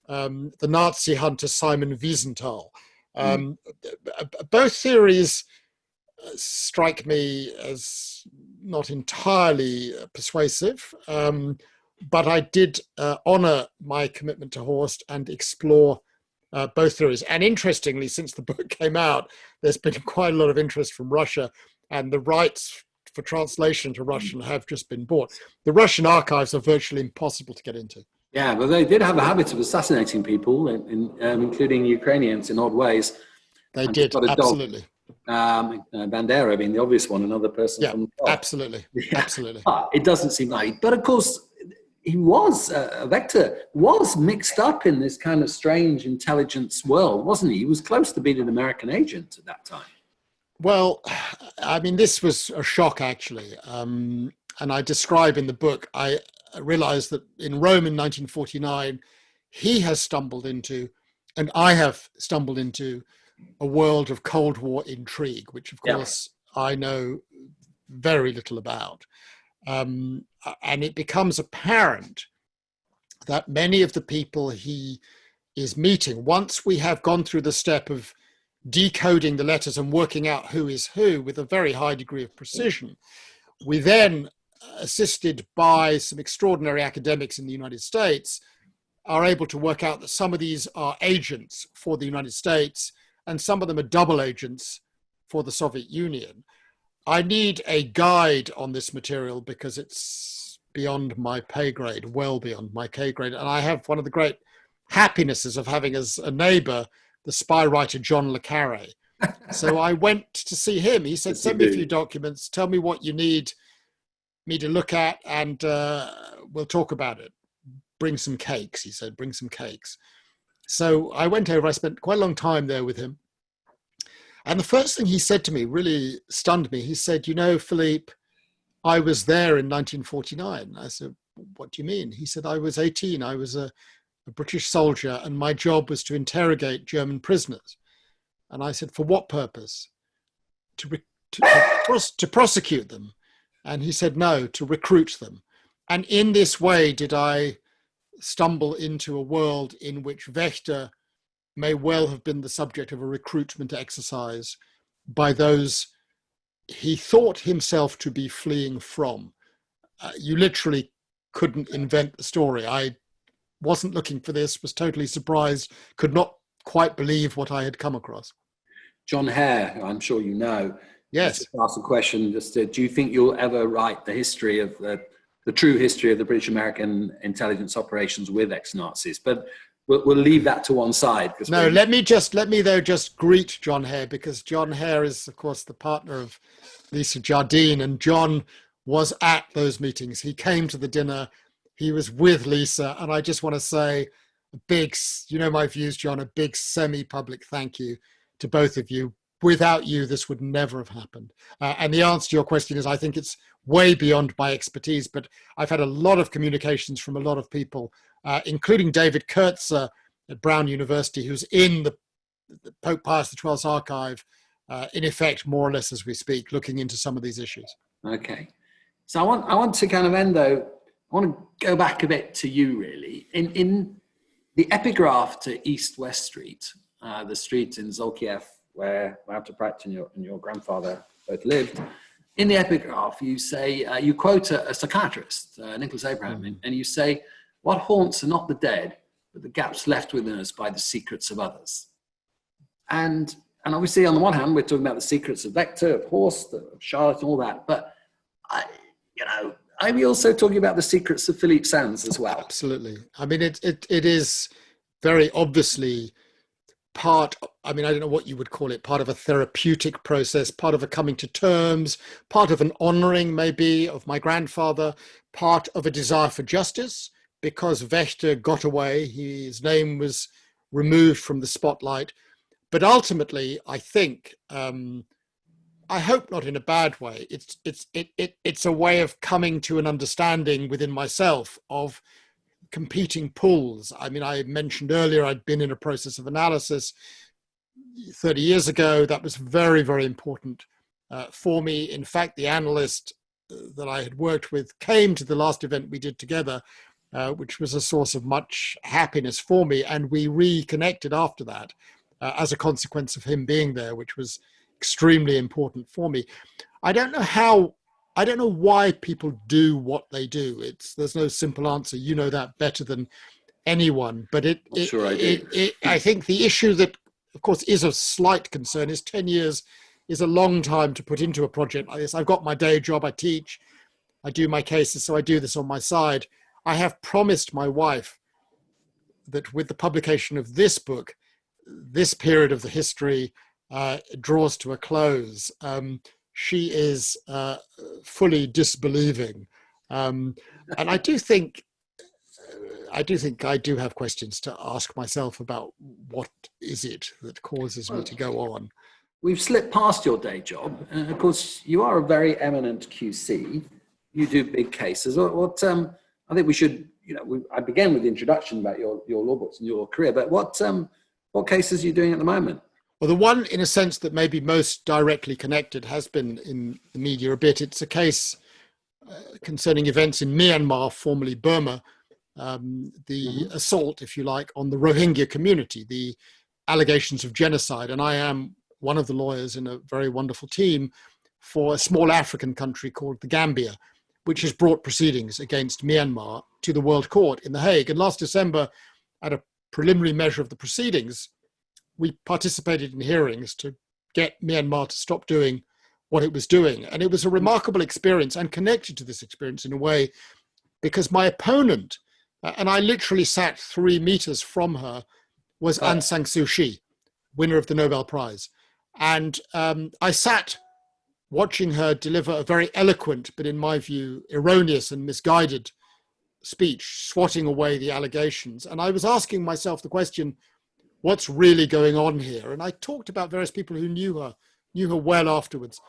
the Nazi hunter Simon Wiesenthal. Both theories strike me as not entirely persuasive, but I did honor my commitment to Horst and explore both theories. And interestingly, since the book came out, there's been quite a lot of interest from Russia, and the rights for translation to Russian have just been bought. The Russian archives are virtually impossible to get into. Yeah, but they did have a habit of assassinating people, including Ukrainians, in odd ways. They did, absolutely. Bandera being the obvious one, another person. Yeah, from the top. Absolutely, absolutely. But it doesn't seem like. But of course, he was Wächter was mixed up in this kind of strange intelligence world, wasn't he? He was close to being an American agent at that time. Well, I mean, this was a shock, actually. And I describe in the book, I realized that in Rome in 1949, he has stumbled into, and I have stumbled into, a world of Cold War intrigue, which, of course, I know very little about. And it becomes apparent that many of the people he is meeting, once we have gone through the step of decoding the letters and working out who is who with a very high degree of precision, we then, assisted by some extraordinary academics in the United States, are able to work out that some of these are agents for the United States and some of them are double agents for the Soviet Union. I need a guide on this material because it's beyond my pay grade, well beyond my pay grade. And I have one of the great happinesses of having as a neighbor the spy writer John le Carre. So I went to see him. He said, send me a few documents, tell me what you need me to look at, and we'll talk about it. Bring some cakes, he said, bring some cakes. So I went over, I spent quite a long time there with him. And the first thing he said to me really stunned me. He said, you know, Philippe, I was there in 1949. I said, what do you mean? He said, I was 18. I was a British soldier, and my job was to interrogate German prisoners. And I said, for what purpose? To prosecute them. And he said, no, to recruit them. And in this way did I stumble into a world in which Wächter may well have been the subject of a recruitment exercise by those he thought himself to be fleeing from. You literally couldn't invent the story. I wasn't looking for this, was totally surprised, could not quite believe what I had come across. John Hare, I'm sure you know. Yes. Just ask a question. Do you think you'll ever write the history of the true history of the British-American intelligence operations with ex-Nazis? But we'll leave that to one side. No, let me just greet John Hare, because John Hare is, of course, the partner of Lisa Jardine, and John was at those meetings. He came to the dinner. He was with Lisa, and I just want to say a big, you know my views, John, a big semi-public thank you to both of you. Without you, this would never have happened. And the answer to your question is, I think it's way beyond my expertise, but I've had a lot of communications from a lot of people, including David Kurtzer at Brown University, who's in the Pope Pius XII's archive, in effect, more or less as we speak, looking into some of these issues. Okay. So I want to kind of end, though, I want to go back a bit to you, really. In the epigraph to East-West Street, the street in Zolkiev, where Pratt and your grandfather both lived, in the epigraph, you say, you quote a psychiatrist, Nicholas Abraham, and you say, what haunts are not the dead, but the gaps left within us by the secrets of others. And obviously, on the one hand, we're talking about the secrets of Wächter, of Horst, of Charlotte, and all that. But are we also talking about the secrets of Philippe Sands as well? Absolutely. I mean, it is very obviously part, I mean, I don't know what you would call it, part of a therapeutic process, part of a coming to terms, part of an honoring maybe of my grandfather, part of a desire for justice, because Wächter got away, his name was removed from the spotlight. But ultimately, I think, I hope not in a bad way, it's a way of coming to an understanding within myself of competing pulls. I mean, I mentioned earlier I'd been in a process of analysis 30 years ago. That was very, very important for me. In fact, the analyst that I had worked with came to the last event we did together, which was a source of much happiness for me. And we reconnected after that as a consequence of him being there, which was extremely important for me. I don't know why people do what they do. There's no simple answer. You know that better than anyone. But I think the issue that, of course, is of slight concern is 10 years is a long time to put into a project like this. I've got my day job, I teach, I do my cases, so I do this on my side. I have promised my wife that with the publication of this book, this period of the history draws to a close. She is fully disbelieving, and I do think I do have questions to ask myself about what is it that causes me to go on. We've slipped past your day job, and of course you are a very eminent QC. You do big cases. I think we should, I began with the introduction about your law books and your career, but what cases are you doing at the moment? Well, the one, in a sense, that may be most directly connected has been in the media a bit. It's a case concerning events in Myanmar, formerly Burma, the assault, if you like, on the Rohingya community, the allegations of genocide. And I am one of the lawyers in a very wonderful team for a small African country called the Gambia, which has brought proceedings against Myanmar to the World Court in The Hague. And last December, at a preliminary measure of the proceedings, we participated in hearings to get Myanmar to stop doing what it was doing. And it was a remarkable experience, and connected to this experience in a way, because my opponent, and I literally sat 3 meters from her, was Aung San Suu Kyi, winner of the Nobel Prize. And I sat watching her deliver a very eloquent, but in my view, erroneous and misguided speech, swatting away the allegations. And I was asking myself the question, what's really going on here? And I talked about various people who knew her well afterwards,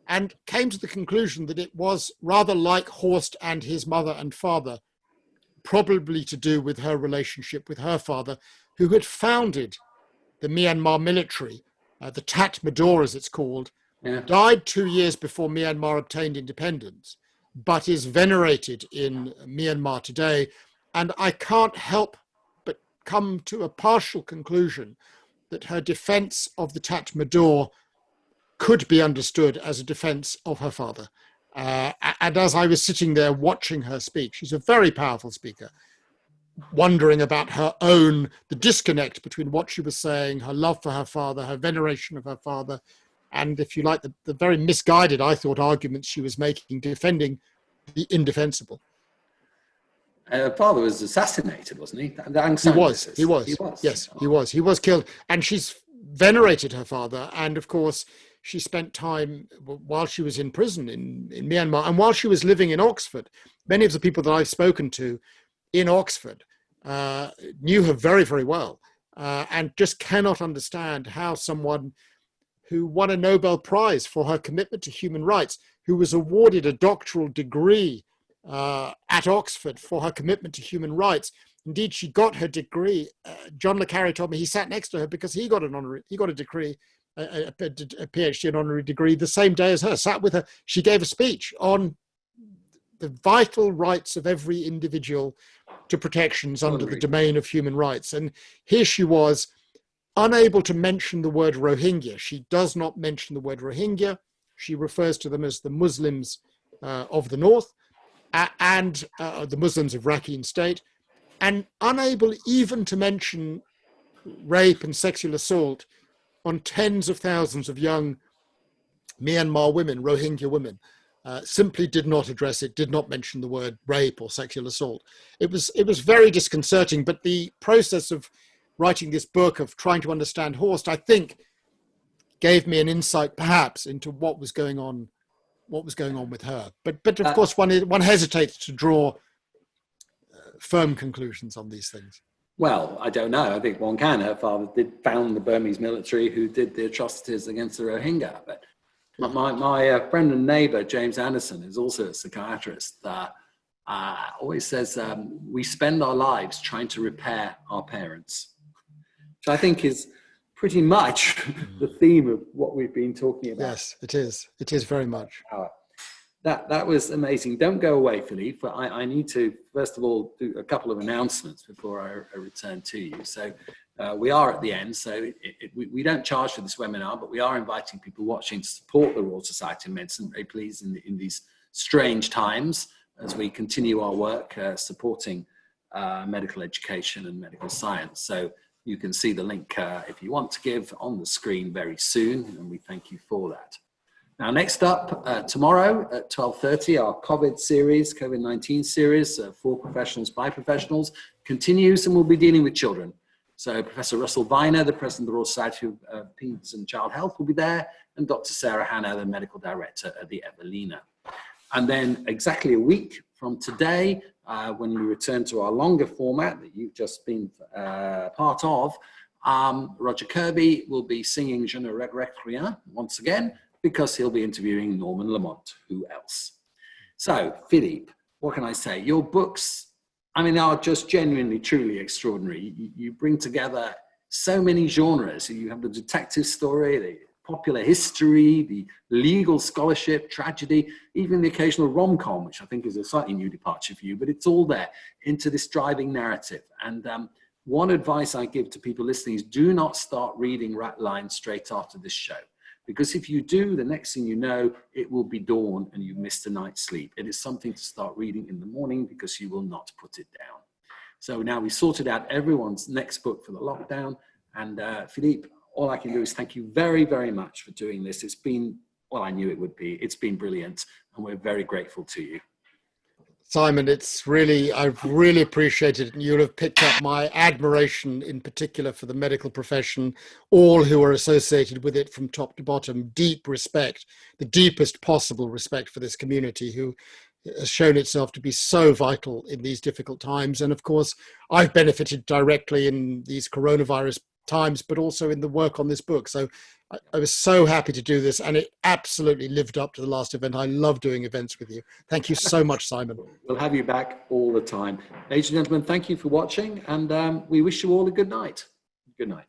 and came to the conclusion that it was rather like Horst and his mother and father, probably to do with her relationship with her father, who had founded the Myanmar military, the Tat Mador as it's called, died 2 years before Myanmar obtained independence, but is venerated in Myanmar today. And I can't help but come to a partial conclusion that her defense of the Tat Mador could be understood as a defense of her father. And as I was sitting there watching her speak, she's a very powerful speaker, wondering about the disconnect between what she was saying, her love for her father, her veneration of her father, and, if you like, the very misguided, I thought, arguments she was making, defending the indefensible. Her father was assassinated, wasn't he? He was. Yes, he was. He was killed. And she's venerated her father. And, of course, she spent time while she was in prison in Myanmar, and while she was living in Oxford. Many of the people that I've spoken to in Oxford knew her very, very well, and just cannot understand how someone who won a Nobel Prize for her commitment to human rights, who was awarded a doctoral degree at Oxford for her commitment to human rights. Indeed, she got her degree. John Le Carre told me he sat next to her because he got a degree, a PhD, an honorary degree, the same day as her, sat with her. She gave a speech on the vital rights of every individual to protections under the domain of human rights. And here she was, unable to mention the word Rohingya. She does not mention the word Rohingya. She refers to them as the Muslims of the North and the Muslims of Rakhine State. and unable even to mention rape and sexual assault on tens of thousands of young Myanmar women, Rohingya women. Simply did not address it, did not mention the word rape or sexual assault. It was very disconcerting, but the process of writing this book, of trying to understand Horst, I think gave me an insight perhaps into what was going on with her. But of course one hesitates to draw firm conclusions on these things. Well, I don't know. I think one can. Her father did found the Burmese military who did the atrocities against the Rohingya. But my friend and neighbor, James Anderson, is also a psychiatrist, always says we spend our lives trying to repair our parents, which I think is pretty much the theme of what we've been talking about. Yes, it is. It is very much. That was amazing. Don't go away, Philippe. I need to, first of all, do a couple of announcements before I return to you. So we are at the end. So we don't charge for this webinar, but we are inviting people watching to support the Royal Society of Medicine. Very pleased in these strange times as we continue our work supporting medical education and medical science. So you can see the link if you want to give on the screen very soon, and we thank you for that. Now, next up, tomorrow at 12:30, our COVID-19 series, for professionals by professionals, continues, and we'll be dealing with children. So Professor Russell Viner, the President of the Royal Society of Peds and Child Health, will be there, and Dr. Sarah Hanna, the Medical Director at the Evelina. And then exactly a week from today, when we return to our longer format that you've just been part of, Roger Kirby will be singing Je ne regrette rien once again, because he'll be interviewing Norman Lamont. Who else? So, Philippe, what can I say? Your books, I mean, are just genuinely, truly extraordinary. You bring together so many genres. You have the detective story, the popular history, the legal scholarship, tragedy, even the occasional rom-com, which I think is a slightly new departure for you, but it's all there into this driving narrative. And one advice I give to people listening is do not start reading Ratline straight after this show. Because if you do, the next thing you know, it will be dawn and you've missed a night's sleep. It is something to start reading in the morning because you will not put it down. So now we've sorted out everyone's next book for the lockdown. And Philippe, all I can do is thank you very, very much for doing this. It's been, well, I knew it would be. It's been brilliant. And we're very grateful to you. Simon, I've really appreciated it. And you'll have picked up my admiration in particular for the medical profession, all who are associated with it from top to bottom, deep respect, the deepest possible respect for this community who has shown itself to be so vital in these difficult times. And of course, I've benefited directly in these coronavirus times, but also in the work on this book. So I was so happy to do this, and it absolutely lived up to the last event. I love doing events with you. Thank you so much, Simon. We'll have you back all the time. Ladies and gentlemen, thank you for watching, and we wish you all a good night. Good night.